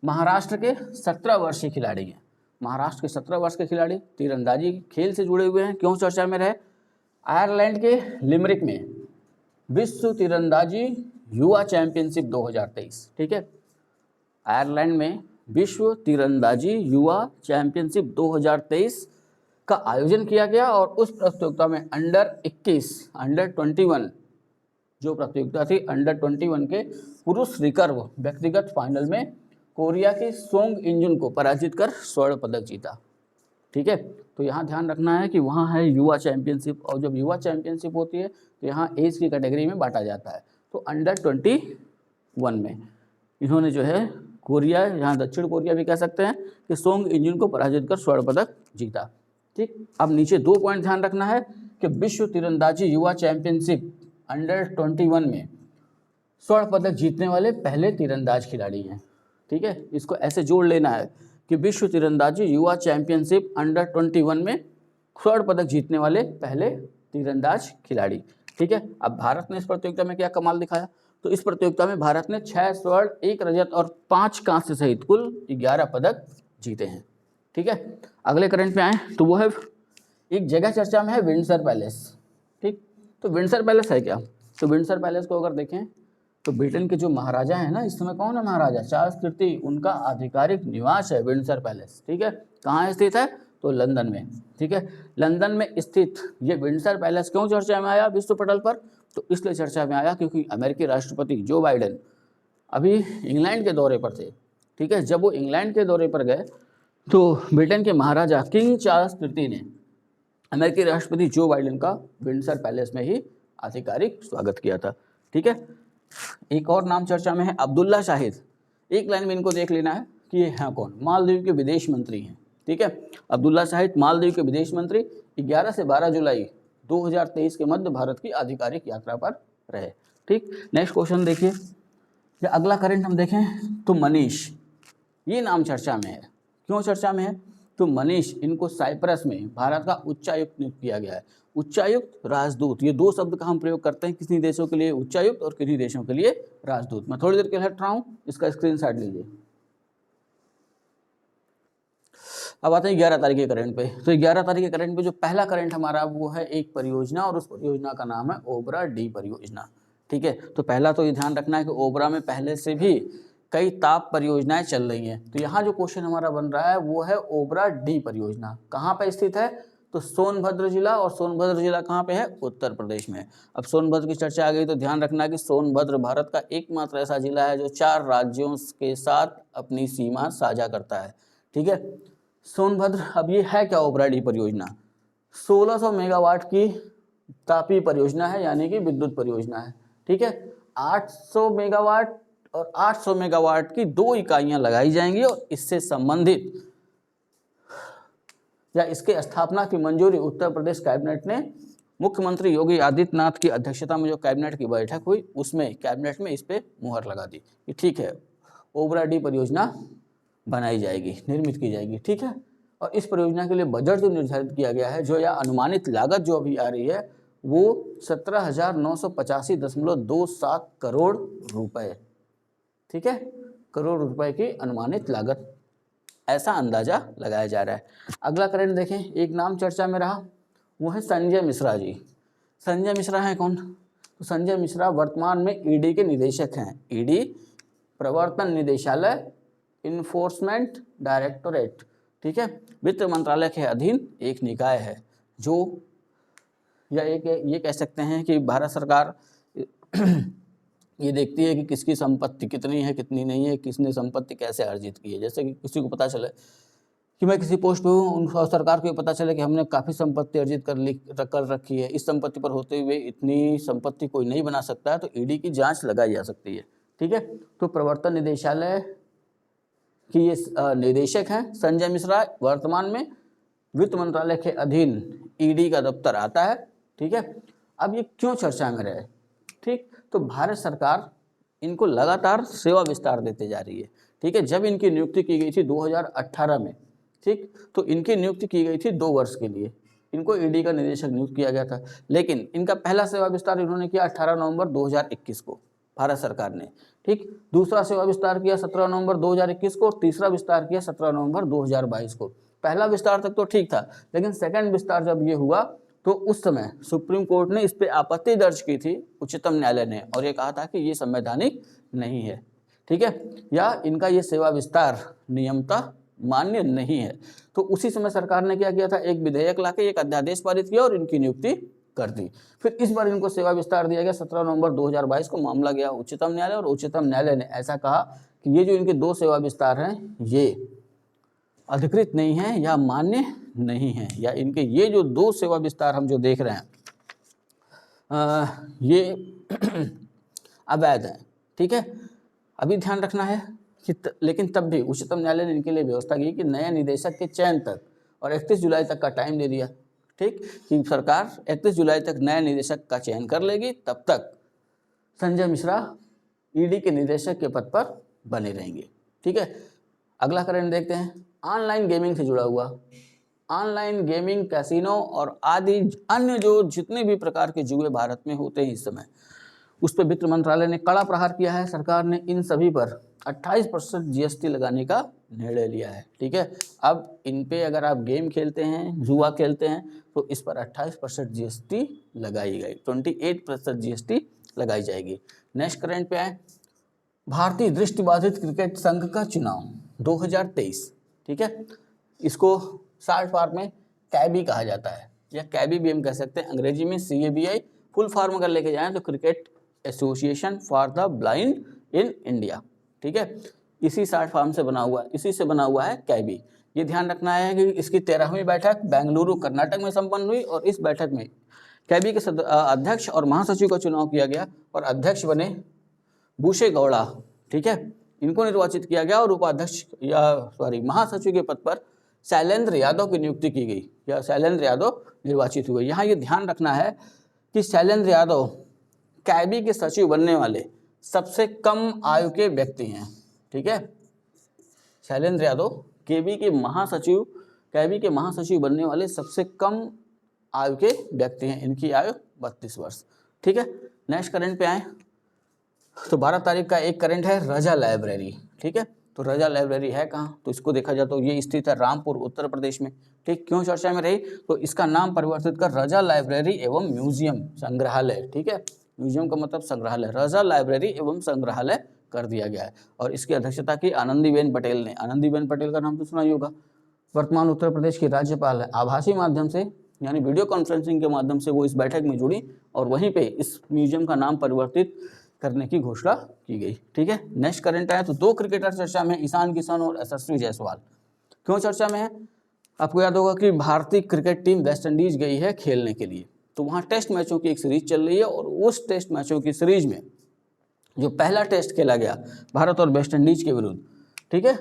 महाराष्ट्र के 17 वर्षीय खिलाड़ी हैं। महाराष्ट्र के 17 वर्ष के खिलाड़ी तीरंदाजी खेल से जुड़े हुए हैं। क्यों चर्चा में रहे? आयरलैंड के लिमरिक में विश्व तीरंदाजी युवा चैंपियनशिप 2023। ठीक है, आयरलैंड में विश्व तीरंदाजी युवा चैंपियनशिप 2023 का आयोजन किया गया, और उस प्रतियोगिता में अंडर 21 जो प्रतियोगिता थी, अंडर 21 के पुरुष रिकर्व व्यक्तिगत फाइनल में कोरिया के सोंग इंजुन को पराजित कर स्वर्ण पदक जीता। ठीक है, तो यहाँ ध्यान रखना है कि वहाँ है युवा चैंपियनशिप, और जब युवा चैंपियनशिप होती है तो यहाँ एज की कैटेगरी में बांटा जाता है। तो अंडर 21 में इन्होंने जो है कोरिया, यहाँ दक्षिण कोरिया भी कह सकते हैं, कि सोंग इंजुन को पराजित कर स्वर्ण पदक जीता। ठीक, अब नीचे 2 पॉइंट ध्यान रखना है कि विश्व तीरंदाजी युवा चैंपियनशिप अंडर 21 में स्वर्ण पदक जीतने वाले पहले तीरंदाज खिलाड़ी हैं। ठीक है, इसको ऐसे जोड़ लेना है कि विश्व तीरंदाजी युवा चैंपियनशिप अंडर 21 में स्वर्ण पदक जीतने वाले पहले तीरंदाज खिलाड़ी। ठीक है, अब भारत ने इस प्रतियोगिता में क्या कमाल दिखाया? तो इस प्रतियोगिता में भारत ने 6 स्वर्ण, 1 रजत और 5 कांस्य सहित कुल 11 पदक जीते हैं। ठीक है, अगले करंट में आए तो वो है, एक जगह चर्चा में है विंडसर पैलेस। ठीक, तो विंडसर पैलेस है क्या? तो विंडसर पैलेस को अगर देखें तो ब्रिटेन के जो महाराजा हैं ना, इस समय कौन है महाराजा? चार्ल्स तृतीय, उनका आधिकारिक निवास है विंडसर पैलेस। ठीक है, कहाँ स्थित है? तो लंदन में। ठीक है, लंदन में स्थित ये विंडसर पैलेस क्यों चर्चा में आया विश्व पटल पर? तो इसलिए चर्चा में आया क्योंकि अमेरिकी राष्ट्रपति जो बाइडेन अभी इंग्लैंड के दौरे पर थे। ठीक है, जब वो इंग्लैंड के दौरे पर गए तो ब्रिटेन के महाराजा किंग चार्ल्स तृतीय ने अमेरिकी राष्ट्रपति जो बाइडेन का विंडसर पैलेस में ही आधिकारिक स्वागत किया था। ठीक है, एक और नाम चर्चा में है अब्दुल्ला शाहिद। एक लाइन में इनको देख लेना है कि ये हैं कौन? मालदीव के विदेश मंत्री हैं। ठीक है, अब्दुल्ला शाहिद मालदीव के विदेश मंत्री 11 से 12 जुलाई 2023 के मध्य भारत की आधिकारिक यात्रा पर रहे। ठीक, नेक्स्ट क्वेश्चन देखिए, या अगला करंट हम देखें तो मनीष, ये नाम चर्चा में है। क्यों चर्चा में है? तो मनीष, इनको साइप्रस में भारत का उच्चायुक्त नियुक्त किया गया है। उच्चायुक्त, राजदूत, ये 2 शब्द का हम प्रयोग करते हैं किन्हीं देशों के लिए उच्चायुक्त और किन्हीं देशों के लिए राजदूत। मैं थोड़ी देर के लिए हट रहा हूँ, इसका स्क्रीनशॉट लीजिए। अब आते हैं 11 तारीख के करंट पे। तो 11 तारीख के करंट पे जो पहला करंट हमारा वो है एक परियोजना, और उस परियोजना का नाम है ओबरा डी परियोजना। ठीक है, तो पहला तो ये ध्यान रखना है कि ओबरा में पहले से भी कई ताप परियोजनाएं चल रही हैं। तो यहाँ जो क्वेश्चन हमारा बन रहा है वो है ओबरा डी परियोजना कहाँ पे स्थित है, तो सोनभद्र जिला, और सोनभद्र जिला कहाँ पे है, उत्तर प्रदेश में। अब सोनभद्र की चर्चा आ गई तो ध्यान रखना कि सोनभद्र भारत का एकमात्र ऐसा जिला है जो 4 राज्यों के साथ अपनी सीमा साझा करता है। ठीक है, सोनभद्र। अब ये है क्या ओबरा डी परियोजना, 1600 मेगावाट की तापीय परियोजना है, यानी कि विद्युत परियोजना है। ठीक है, 800 मेगावाट और 800 मेगावाट की 2 इकाइयां लगाई जाएंगी, और इससे संबंधित या इसके स्थापना की मंजूरी उत्तर प्रदेश कैबिनेट ने, मुख्यमंत्री योगी आदित्यनाथ की अध्यक्षता में जो कैबिनेट की बैठक हुई उसमें कैबिनेट में इस पे मुहर लगा दी कि ठीक है ओबरा डी परियोजना बनाई जाएगी, निर्मित की जाएगी। ठीक है, और इस परियोजना के लिए बजट जो निर्धारित किया गया है, जो या अनुमानित लागत जो अभी आ रही है वो 17,985.27 करोड़ रुपए। ठीक है, करोड़ रुपए की अनुमानित लागत, ऐसा अंदाजा लगाया जा रहा है। अगला करंट देखें, एक नाम चर्चा में रहा, वो है संजय मिश्रा जी। संजय मिश्रा हैं कौन, तो संजय मिश्रा वर्तमान में ईडी के निदेशक हैं। ईडी प्रवर्तन निदेशालय, इन्फोर्समेंट डायरेक्टोरेट। ठीक है, वित्त मंत्रालय के अधीन एक निकाय है जो, या एक ये कह सकते हैं कि भारत सरकार ये देखती है कि किसकी संपत्ति कितनी है कितनी नहीं है, किसने संपत्ति कैसे अर्जित की है। जैसे कि किसी को पता चले कि मैं किसी पोस्ट पे हूँ, उन सरकार को ये पता चले कि हमने काफ़ी संपत्ति अर्जित कर रखी है, इस संपत्ति पर होते हुए इतनी संपत्ति कोई नहीं बना सकता है, तो ईडी की जांच लगाई जा सकती है। ठीक है, तो प्रवर्तन निदेशालय की ये निदेशक हैं संजय मिश्रा, वर्तमान में वित्त मंत्रालय के अधीन ईडी का दफ्तर आता है। ठीक है, अब ये क्यों चर्चा में रहे, ठीक, तो भारत सरकार इनको लगातार सेवा विस्तार देते जा रही है। ठीक है, जब इनकी नियुक्ति की गई थी 2018 में, ठीक, तो इनकी नियुक्ति की गई थी 2 वर्ष के लिए, इनको ईडी का निदेशक नियुक्त किया गया था। लेकिन इनका पहला सेवा विस्तार इन्होंने किया 18 नवंबर 2021 को भारत सरकार ने। ठीक, दूसरा सेवा विस्तार किया 17 नवंबर 2021 को, और तीसरा विस्तार किया 17 नवंबर 2022 को। पहला विस्तार तक तो ठीक था, लेकिन सेकंड विस्तार जब ये हुआ तो उस समय सुप्रीम कोर्ट ने इस पे आपत्ति दर्ज की थी, उच्चतम न्यायालय ने, और ये कहा था कि ये संवैधानिक नहीं है। ठीक है, या इनका ये सेवा विस्तार नियमतः मान्य नहीं है। तो उसी समय सरकार ने क्या किया था, एक विधेयक लाके एक अध्यादेश पारित किया और इनकी नियुक्ति कर दी। फिर इस बार इनको सेवा विस्तार दिया गया 17 नवंबर 2022 को, मामला गया उच्चतम न्यायालय, और उच्चतम न्यायालय ने ऐसा कहा कि ये जो इनके 2 सेवा विस्तार हैं ये अधिकृत नहीं है या मान्य नहीं है, या इनके ये जो 2 सेवा विस्तार हम जो देख रहे हैं ये अवैध है। ठीक है, अभी ध्यान रखना है कि लेकिन तब भी उच्चतम न्यायालय ने इनके लिए व्यवस्था की कि नए निदेशक के चयन तक, और 31 जुलाई तक का टाइम दे दिया। ठीक, कि सरकार 31 जुलाई तक नए निदेशक का चयन कर लेगी, तब तक संजय मिश्रा ईडी के निदेशक के पद पर बने रहेंगे। ठीक है, अगला करंट देखते हैं, ऑनलाइन गेमिंग से जुड़ा हुआ। ऑनलाइन गेमिंग, कैसीनो और आदि अन्य जो जितने भी प्रकार के जुए भारत में होते हैं इस समय, उस पर वित्त मंत्रालय ने कड़ा प्रहार किया है। सरकार ने इन सभी पर 28% जीएसटी लगाने का निर्णय लिया है। ठीक है, अब इन पे अगर आप गेम खेलते हैं, जुआ खेलते हैं, तो इस पर 28% जीएसटी लगाई गई, 28% जीएसटी लगाई जाएगी। नेक्स्ट करंट पे आए, भारतीय दृष्टिबाधित क्रिकेट संघ का चुनाव 2023। ठीक है, इसको शॉर्ट फॉर्म में कैबी कहा जाता है, या कैबी भी हम कह सकते हैं, अंग्रेजी में CABI, फुल फॉर्म अगर लेके जाएं तो cricket association for the blind in India. ठीक है, इसी शॉर्ट फॉर्म से बना हुआ, इसी से बना हुआ है कैबी। ये ध्यान रखना है कि इसकी 13वीं बैठक बेंगलुरु कर्नाटक में संपन्न हुई, और इस बैठक में कैबी के अध्यक्ष और महासचिव का चुनाव किया गया, और अध्यक्ष बने बुशे गौड़ा। ठीक है, इनको निर्वाचित किया गया, और उपाध्यक्ष महासचिव के पद पर शैलेंद्र यादव की नियुक्ति की गई, या शैलेंद्र यादव निर्वाचित हुए। यहाँ ये ध्यान रखना है कि शैलेंद्र यादव कैबी के सचिव बनने वाले सबसे कम आयु के व्यक्ति हैं। ठीक है, शैलेंद्र यादव कैबी के महासचिव बनने वाले सबसे कम आयु के व्यक्ति हैं, इनकी आयु 32 वर्ष। ठीक है, नेक्स्ट करंट पे आए तो 12 तारीख का एक करंट है रजा लाइब्रेरी। ठीक है, तो रजा लाइब्रेरी है कहाँ, तो इसको देखा जाए तो ये स्थित है रामपुर उत्तर प्रदेश में। ठीक, क्यों चर्चा में रही, तो इसका नाम परिवर्तित कर रजा लाइब्रेरी एवं म्यूजियम संग्रहालय, ठीक है, म्यूजियम का मतलब संग्रहालय, रजा लाइब्रेरी एवं संग्रहालय कर दिया गया है। और इसकी अध्यक्षता की आनंदीबेन पटेल ने। आनंदीबेन पटेल का नाम तो सुना ही होगा, वर्तमान उत्तर प्रदेश की राज्यपाल है। आभासी माध्यम से यानी वीडियो कॉन्फ्रेंसिंग के माध्यम से वो इस बैठक में जुड़ी और वहीं पे इस म्यूजियम का नाम परिवर्तित करने की घोषणा की गई। ठीक है, नेक्स्ट करंट आया तो 2 क्रिकेटर चर्चा में, ईशान किशन और यशस्वी जायसवाल। क्यों चर्चा में है, आपको याद होगा कि भारतीय क्रिकेट टीम वेस्ट इंडीज गई है खेलने के लिए, तो वहाँ टेस्ट मैचों की एक सीरीज चल रही है और उस टेस्ट मैचों की सीरीज में जो पहला टेस्ट खेला गया भारत और वेस्ट इंडीज के विरुद्ध, ठीक है,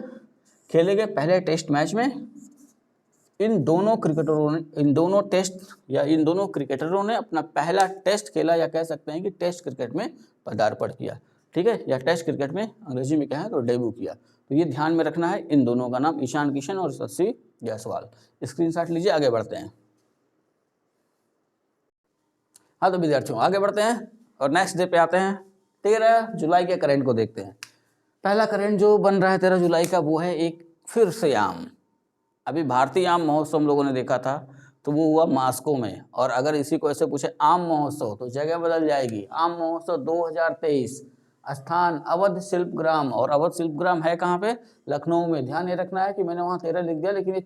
खेले गए पहले टेस्ट मैच में इन दोनों क्रिकेटरों ने अपना पहला टेस्ट खेला, या कह सकते हैं कि टेस्ट क्रिकेट में पदार्पण किया। ठीक है, या टेस्ट क्रिकेट में अंग्रेजी में कहें तो डेब्यू किया। तो ये ध्यान में रखना है, इन दोनों का नाम ईशान किशन और यशस्वी जायसवाल। स्क्रीनशॉट लीजिए, आगे बढ़ते हैं। हाँ तो विद्यार्थियों आगे बढ़ते हैं और नेक्स्ट डे पे आते हैं। 13 जुलाई के करंट को देखते हैं। पहला करंट जो बन रहा है 13 जुलाई का वो है एक फिर से आम। अभी भारतीय आम महोत्सव हम लोगों ने देखा था तो वो हुआ मास्को में, और अगर इसी को ऐसे पूछे आम महोत्सव तो जगह बदल जाएगी। आम महोत्सव 2023, स्थान अवध शिल्पग्राम, और अवध शिल्पग्राम है कहाँ पे, लखनऊ में। ध्यान ये रखना है कि मैंने वहाँ 13 लिख दिया, लेकिन ये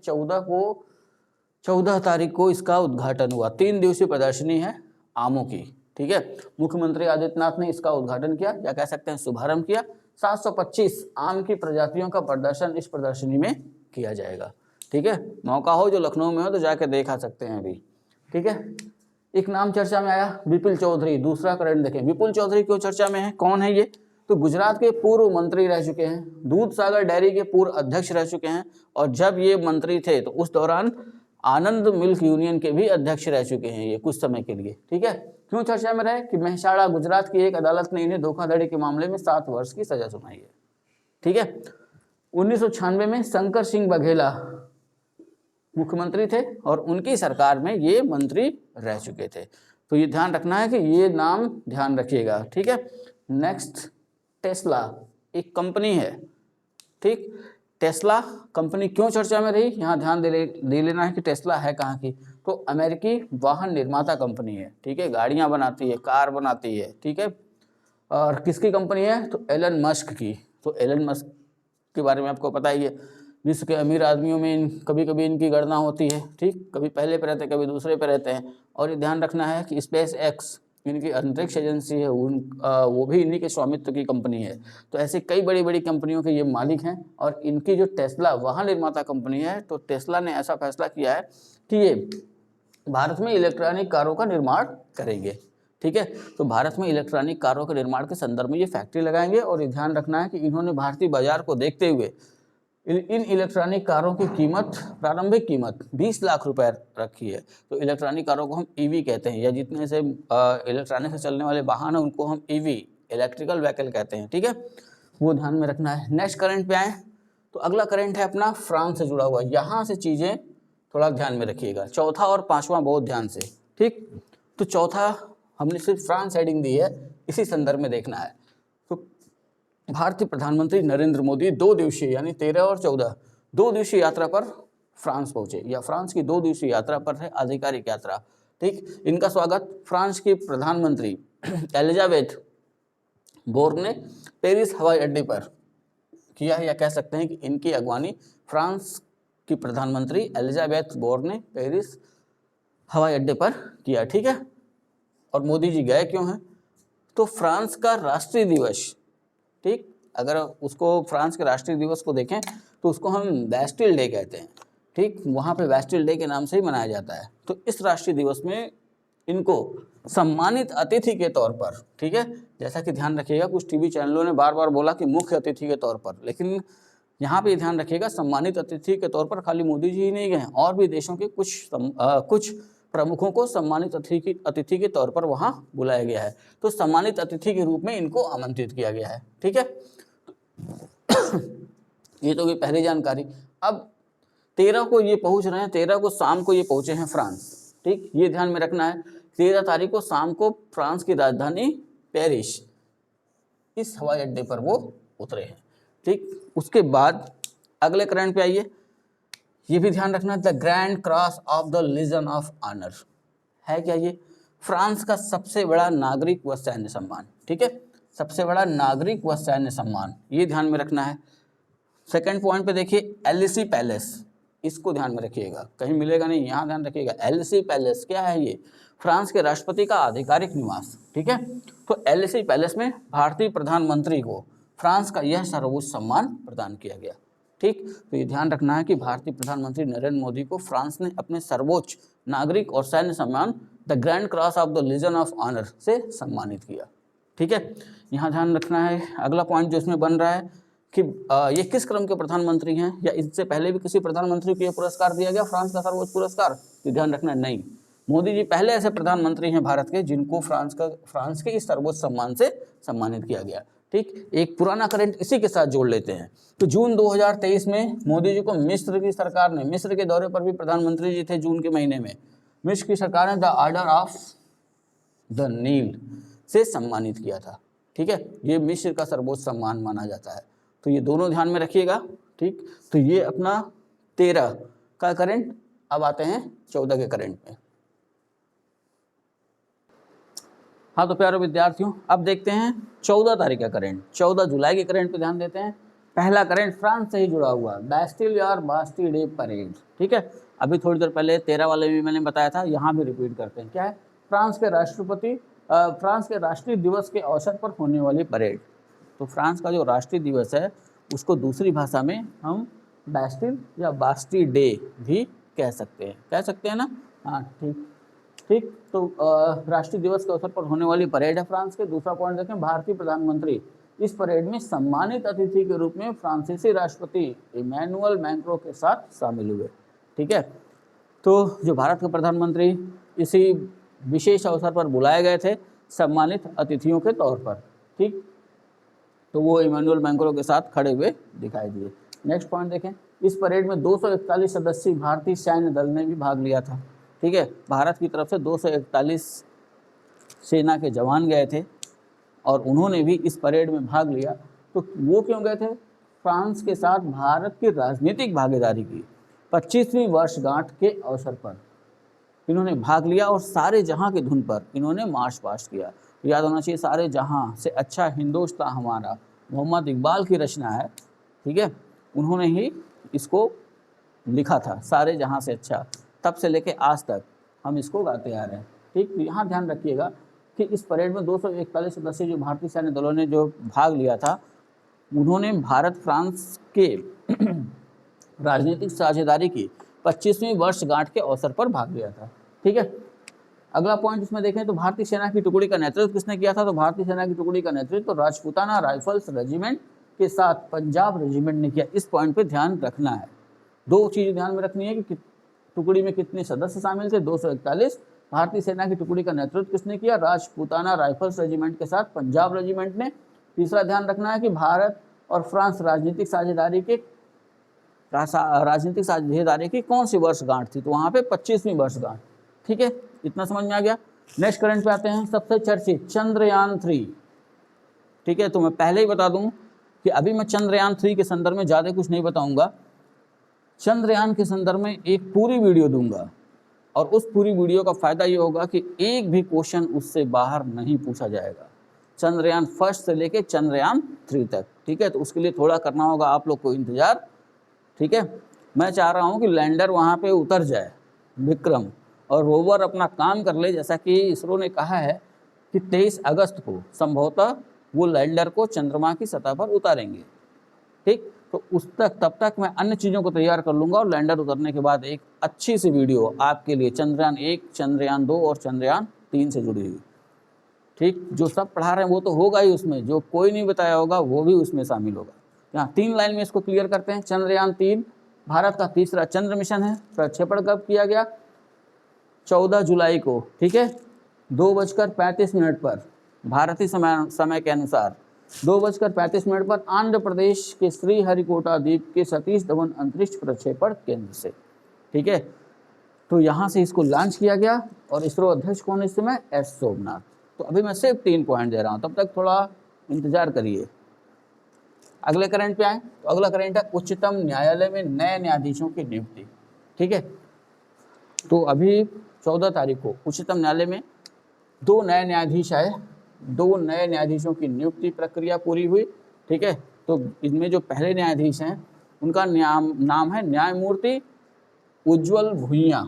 14 तारीख को इसका उद्घाटन हुआ। 3 दिवसीय प्रदर्शनी है आमों की। ठीक है, मुख्यमंत्री आदित्यनाथ ने इसका उद्घाटन किया, या कह सकते हैं शुभारंभ किया। 725 आम की प्रजातियों का प्रदर्शन इस प्रदर्शनी में किया जाएगा। ठीक है, मौका हो जो लखनऊ में हो तो जाके देखा सकते हैं अभी। ठीक है, एक नाम चर्चा में आया, विपुल चौधरी। दूसरा करंट देखें, विपुल चौधरी क्यों चर्चा में है, कौन है ये, तो गुजरात के पूर्व मंत्री रह चुके हैं, दूध सागर डेयरी के पूर्व अध्यक्ष रह चुके हैं, और जब ये मंत्री थे तो उस दौरान आनंद मिल्क यूनियन के भी अध्यक्ष रह चुके हैं ये कुछ समय के लिए। ठीक है, क्यों चर्चा में रहे कि मेहसाणा गुजरात की एक अदालत ने इन्हें धोखाधड़ी के मामले में 7 वर्ष की सजा सुनाई है। ठीक है, 1996 में शंकर सिंह बघेला मुख्यमंत्री थे और उनकी सरकार में ये मंत्री रह चुके थे। तो ये ध्यान रखना है कि ये नाम ध्यान रखिएगा। ठीक है, नेक्स्ट टेस्ला एक कंपनी है। ठीक, टेस्ला कंपनी क्यों चर्चा में रही, यहाँ ध्यान दे लेना है कि टेस्ला है कहाँ की, तो अमेरिकी वाहन निर्माता कंपनी है। ठीक है, गाड़ियाँ बनाती है, कार बनाती है। ठीक है, और किसकी कंपनी है, तो एलन मस्क की। तो एलन मस्क के बारे में आपको पता ही है, विश्व के अमीर आदमियों में कभी कभी इनकी गणना होती है। ठीक, कभी पहले पे रहते हैं, कभी दूसरे पे रहते हैं। और ये ध्यान रखना है कि स्पेस एक्स इनकी अंतरिक्ष एजेंसी है, वो भी इन्हीं के स्वामित्व की कंपनी है। तो ऐसे कई बड़ी बड़ी कंपनियों के ये मालिक हैं। और इनकी जो टेस्ला वाहन निर्माता कंपनी है, तो टेस्ला ने ऐसा फैसला किया है कि ये भारत में इलेक्ट्रॉनिक कारों का निर्माण करेंगे। ठीक है, तो भारत में इलेक्ट्रॉनिक कारों के निर्माण के संदर्भ में ये फैक्ट्री लगाएंगे। और ये ध्यान रखना है कि इन्होंने भारतीय बाजार को देखते हुए इन इलेक्ट्रॉनिक कारों की कीमत, प्रारंभिक कीमत 20 लाख रुपए रखी है। तो इलेक्ट्रॉनिक कारों को हम ईवी कहते हैं, या जितने से इलेक्ट्रॉनिक से चलने वाले वाहन हैं उनको हम ईवी, इलेक्ट्रिकल व्हीकल कहते हैं। ठीक है, वो ध्यान में रखना है। नेक्स्ट करंट पे आए तो अगला करंट है अपना फ्रांस से जुड़ा हुआ। यहाँ से चीज़ें थोड़ा ध्यान में रखिएगा, चौथा और पाँचवां बहुत ध्यान से। ठीक, तो चौथा हमने सिर्फ फ्रांस हेडिंग दी है, इसी संदर्भ में देखना है। तो भारतीय प्रधानमंत्री नरेंद्र मोदी 2 दिवसीय यानी 13 और 14 2 दिवसीय यात्रा पर फ्रांस पहुंचे, या फ्रांस की 2 दिवसीय यात्रा पर है आधिकारिक यात्रा। ठीक, इनका स्वागत फ्रांस की प्रधानमंत्री एलिजाबेथ बोर्न ने पेरिस हवाई अड्डे पर किया है, या कह सकते हैं कि इनकी अगवानी फ्रांस की प्रधानमंत्री एलिजाबेथ बोर्न ने पेरिस हवाई अड्डे पर किया। ठीक है, और मोदी जी गए क्यों हैं, तो फ्रांस का राष्ट्रीय दिवस, ठीक, अगर उसको फ्रांस के राष्ट्रीय दिवस को देखें तो उसको हम बैस्टिल डे कहते हैं। ठीक, वहाँ पे बैस्टिल डे के नाम से ही मनाया जाता है। तो इस राष्ट्रीय दिवस में इनको सम्मानित अतिथि के तौर पर, ठीक है, जैसा कि ध्यान रखिएगा कुछ टीवी चैनलों ने बार बार बोला कि मुख्य अतिथि के तौर पर, लेकिन यहाँ पे ध्यान रखिएगा सम्मानित अतिथि के तौर पर खाली मोदी जी ही नहीं गए, और भी देशों के कुछ प्रमुखों को सम्मानित अतिथि के तौर पर वहाँ बुलाया गया है। तो सम्मानित अतिथि के रूप में इनको आमंत्रित किया गया है। ठीक है, ये तो पहली जानकारी। अब 13 को ये पहुँच रहे हैं, 13 को शाम को ये पहुँचे हैं फ्रांस। ठीक, ये ध्यान में रखना है, 13 तारीख को शाम को फ्रांस की राजधानी पेरिस इस हवाई अड्डे पर वो उतरे हैं। ठीक, उसके बाद अगले करंट पे आइए, ये भी ध्यान रखना, the Grand Cross of the Legion of Honour है क्या? ये फ्रांस का सबसे बड़ा नागरिक व सैन्य सम्मान। ठीक है, सबसे बड़ा नागरिक व सैन्य सम्मान, ये ध्यान में रखना है। सेकंड पॉइंट पे देखिए, एलिसी पैलेस, इसको ध्यान में रखिएगा, कहीं मिलेगा नहीं, यहाँ ध्यान रखिएगा। एलिसी पैलेस क्या है? ये फ्रांस के राष्ट्रपति का आधिकारिक निवास। ठीक है, तो एलिसी पैलेस में भारतीय प्रधानमंत्री को फ्रांस का यह सर्वोच्च सम्मान प्रदान किया गया। ठीक, तो ये ध्यान रखना है कि भारतीय प्रधानमंत्री नरेंद्र मोदी को फ्रांस ने अपने सर्वोच्च नागरिक और सैन्य सम्मान the Grand Cross of the Legion of Honour से सम्मानित किया। ठीक है, यहाँ ध्यान रखना है। अगला पॉइंट जो इसमें बन रहा है कि ये किस क्रम के प्रधानमंत्री हैं, या इससे पहले भी किसी प्रधानमंत्री को यह पुरस्कार दिया गया फ्रांस का सर्वोच्च पुरस्कार? तो ध्यान रखना, नहीं, मोदी जी पहले ऐसे प्रधानमंत्री हैं भारत के जिनको फ्रांस के इस सर्वोच्च सम्मान से सम्मानित किया गया। ठीक, एक पुराना करंट इसी के साथ जोड़ लेते हैं। तो जून 2023 में मोदी जी को मिस्र की सरकार ने, मिस्र के दौरे पर भी प्रधानमंत्री जी थे जून के महीने में, मिस्र की सरकार ने द ऑर्डर ऑफ द नील से सम्मानित किया था। ठीक है, ये मिस्र का सर्वोच्च सम्मान माना जाता है। तो ये दोनों ध्यान में रखिएगा। ठीक, तो ये अपना 13 का करंट। अब आते हैं 14 के करंट में। हाँ, तो प्यारे विद्यार्थियों, अब देखते हैं 14 तारीख का करंट, 14 जुलाई के करंट पे ध्यान देते हैं। पहला करंट फ्रांस से ही जुड़ा हुआ, बैस्टिल और बास्टी डे परेड। ठीक है, अभी थोड़ी देर पहले 13 वाले में मैंने बताया था, यहाँ भी रिपीट करते हैं। क्या है? फ्रांस के राष्ट्रीय दिवस के अवसर पर होने वाली परेड। तो फ्रांस का जो राष्ट्रीय दिवस है उसको दूसरी भाषा में हम बैस्टिल या बास्टी डे भी कह सकते हैं ना? हाँ, ठीक। तो राष्ट्रीय दिवस के अवसर पर होने वाली परेड है फ्रांस के। दूसरा पॉइंट देखें, भारतीय प्रधानमंत्री इस परेड में सम्मानित अतिथि के रूप में फ्रांसीसी राष्ट्रपति इमैनुअल मैक्रों के साथ शामिल हुए। ठीक है, तो जो भारत के प्रधानमंत्री इसी विशेष अवसर पर बुलाए गए थे सम्मानित अतिथियों के तौर पर। ठीक, तो वो इमैनुअल मैक्रों के साथ खड़े हुए दिखाई दिए। नेक्स्ट पॉइंट देखें, इस परेड में 241 सदस्यीय भारतीय सैन्य दल ने भी भाग लिया था। ठीक है, भारत की तरफ से 241 सेना के जवान गए थे और उन्होंने भी इस परेड में भाग लिया। तो वो क्यों गए थे? फ्रांस के साथ भारत की राजनीतिक भागीदारी की 25वीं वर्षगांठ के अवसर पर इन्होंने भाग लिया और सारे जहां की धुन पर इन्होंने मार्च पास्ट किया। याद होना चाहिए, सारे जहां से अच्छा हिंदुस्तान हमारा, मोहम्मद इकबाल की रचना है। ठीक है, उन्होंने ही इसको लिखा था, सारे जहां से अच्छा। तब से लेके आज तक हम इसको गाते आ रहे हैं। ठीक, तो यहाँ ध्यान रखिएगा कि इस परेड में 241 सदस्य जो भारतीय सैन्य दलों ने जो भाग लिया था, उन्होंने भारत फ्रांस के राजनीतिक साझेदारी की 25वीं वर्षगांठ के अवसर पर भाग लिया था। ठीक है, अगला पॉइंट इसमें देखें तो भारतीय सेना की टुकड़ी का नेतृत्व किसने किया था? तो भारतीय सेना की टुकड़ी का नेतृत्व तो राजपूताना राइफल्स रेजिमेंट के साथ पंजाब रेजिमेंट ने किया। इस पॉइंट पे ध्यान रखना है, दो चीज़ें ध्यान में रखनी है कि टुकड़ी में कितने सदस्य शामिल थे, 241। भारतीय सेना की टुकड़ी का नेतृत्व किसने किया? राजपूताना राइफल्स रेजिमेंट के साथ पंजाब रेजिमेंट ने। तीसरा ध्यान रखना है कि भारत और फ्रांस राजनीतिक साझेदारी की कौन सी वर्षगांठ थी? तो वहाँ पे 25वीं वर्षगांठ। ठीक है, इतना समझ में आ गया। नेक्स्ट करंट पे आते हैं, सबसे चर्चित चंद्रयान 3। ठीक है, तो मैं पहले ही बता दूं कि अभी मैं चंद्रयान 3 के संदर्भ में ज़्यादा कुछ नहीं बताऊंगा। चंद्रयान के संदर्भ में एक पूरी वीडियो दूंगा और उस पूरी वीडियो का फ़ायदा ये होगा कि एक भी क्वेश्चन उससे बाहर नहीं पूछा जाएगा, चंद्रयान 1 से लेके चंद्रयान 3 तक। ठीक है, तो उसके लिए थोड़ा करना होगा आप लोग को इंतज़ार। ठीक है, मैं चाह रहा हूँ कि लैंडर वहाँ पे उतर जाए, विक्रम, और रोवर अपना काम कर ले, जैसा कि इसरो ने कहा है कि 23 अगस्त को संभवतः वो लैंडर को चंद्रमा की सतह पर उतारेंगे। ठीक, तो तब तक मैं अन्य चीज़ों को तैयार कर लूँगा और लैंडर उतरने के बाद एक अच्छी सी वीडियो आपके लिए चंद्रयान 1, चंद्रयान 2 और चंद्रयान 3 से जुड़ी हुई। ठीक, जो सब पढ़ा रहे हैं वो तो होगा ही उसमें, जो कोई नहीं बताया होगा वो भी उसमें शामिल होगा। यहाँ 3 लाइन में इसको क्लियर करते हैं। चंद्रयान 3 भारत का तीसरा चंद्र मिशन है। प्रक्षेपण कब किया गया? 14 जुलाई को। ठीक है, 2:35 पर भारतीय समय के अनुसार 2:35 पर आंध्र प्रदेश के श्रीहरिकोटा द्वीप के सतीश धवन अंतरिक्ष प्रक्षेपण केंद्र से। ठीक है, तो यहाँ से इसको लॉन्च किया गया और इसरो अध्यक्ष कौन है इस समय? एस सोमनाथ। तो अभी मैं सिर्फ 3 पॉइंट दे रहा हूँ, तब तक थोड़ा इंतजार करिए। अगले करंट पे आए तो अगला करंट है उच्चतम न्यायालय में नए न्यायाधीशों की नियुक्ति। ठीक है, तो अभी 14 तारीख को उच्चतम न्यायालय में 2 नए न्यायाधीश आए, 2 नए न्यायाधीशों की नियुक्ति प्रक्रिया पूरी हुई। ठीक है, तो इनमें जो पहले न्यायाधीश हैं उनका नाम है न्यायमूर्ति उज्ज्वल भुइयां।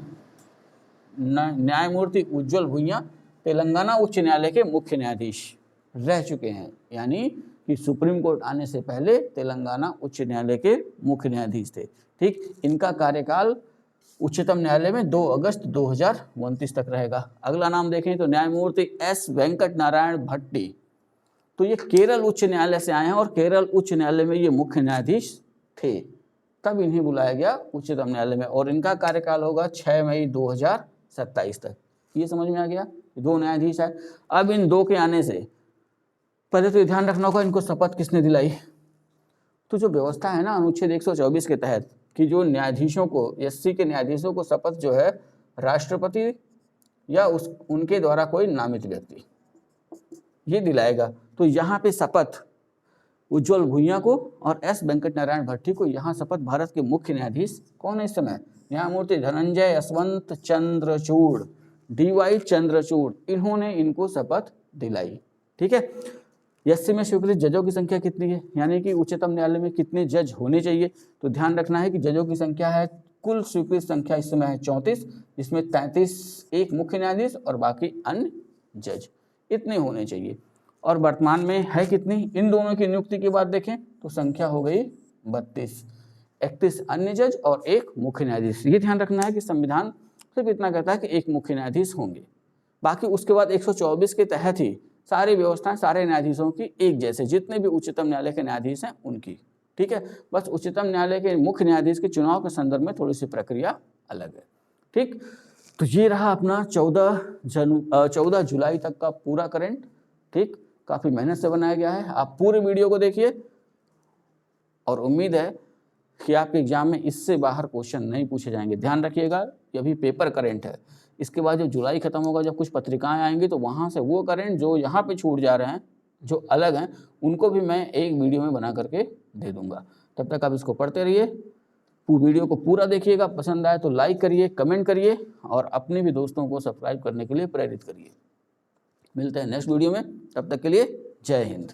न्यायमूर्ति उज्ज्वल भुइयां तेलंगाना उच्च न्यायालय के मुख्य न्यायाधीश रह चुके हैं, यानी कि सुप्रीम कोर्ट आने से पहले तेलंगाना उच्च न्यायालय के मुख्य न्यायाधीश थे। ठीक, इनका कार्यकाल उच्चतम न्यायालय में 2 अगस्त 2029 तक रहेगा। अगला नाम देखें तो न्यायमूर्ति एस वेंकट नारायण भट्टी, तो ये केरल उच्च न्यायालय से आए हैं और केरल उच्च न्यायालय में ये मुख्य न्यायाधीश थे, तब इन्हें बुलाया गया उच्चतम न्यायालय में, और इनका कार्यकाल होगा 6 मई 2027 तक। ये समझ में आ गया, 2 न्यायाधीश है। अब इन 2 के आने से पहले तो ध्यान रखना होगा इनको शपथ किसने दिलाई। तो जो व्यवस्था है ना अनुच्छेद 124 के तहत कि जो न्यायाधीशों को, एससी के न्यायाधीशों को शपथ जो है राष्ट्रपति या उनके द्वारा कोई नामित व्यक्ति ये दिलाएगा। तो यहाँ पे शपथ उज्ज्वल भुइयां को और एस वेंकट नारायण भट्टी को यहाँ शपथ भारत के मुख्य न्यायाधीश कौन है इस समय, न्यायमूर्ति धनंजय यशवंत चंद्रचूड़, DY चंद्रचूड़, इन्होंने इनको शपथ दिलाई। ठीक है, एससी में स्वीकृत जजों की संख्या कितनी है, यानी कि उच्चतम न्यायालय में कितने जज होने चाहिए, तो ध्यान रखना है कि जजों की संख्या है, कुल स्वीकृत संख्या इस समय है 34, जिसमें 33 एक मुख्य न्यायाधीश और बाकी अन्य जज, इतने होने चाहिए। और वर्तमान में है कितनी, इन दोनों की नियुक्ति के बाद देखें तो संख्या हो गई 32, 31 अन्य जज और 1 मुख्य न्यायाधीश। ये ध्यान रखना है कि संविधान सिर्फ इतना कहता है कि 1 मुख्य न्यायाधीश होंगे, बाकी उसके बाद 124 के तहत ही सारी व्यवस्थाएं सारे न्यायाधीशों की एक जैसे, जितने भी उच्चतम न्यायालय के न्यायाधीश हैं उनकी। ठीक है, बस उच्चतम न्यायालय के मुख्य न्यायाधीश के चुनाव के संदर्भ में थोड़ी सी प्रक्रिया अलग है। ठीक, तो ये रहा अपना 14 जुलाई तक का पूरा करंट। ठीक, काफ़ी मेहनत से बनाया गया है, आप पूरे वीडियो को देखिए और उम्मीद है कि आपके एग्जाम में इससे बाहर क्वेश्चन नहीं पूछे जाएंगे। ध्यान रखिएगा ये अभी पेपर करंट है, इसके बाद जब जुलाई खत्म होगा, जब कुछ पत्रिकाएं आएंगी तो वहाँ से वो करंट जो यहाँ पे छूट जा रहे हैं, जो अलग हैं, उनको भी मैं एक वीडियो में बना करके दे दूँगा। तब तक आप इसको पढ़ते रहिए, वीडियो को पूरा देखिएगा, पसंद आए तो लाइक करिए, कमेंट करिए और अपने भी दोस्तों को सब्सक्राइब करने के लिए प्रेरित करिए। मिलते हैं नेक्स्ट वीडियो में, तब तक के लिए जय हिंद।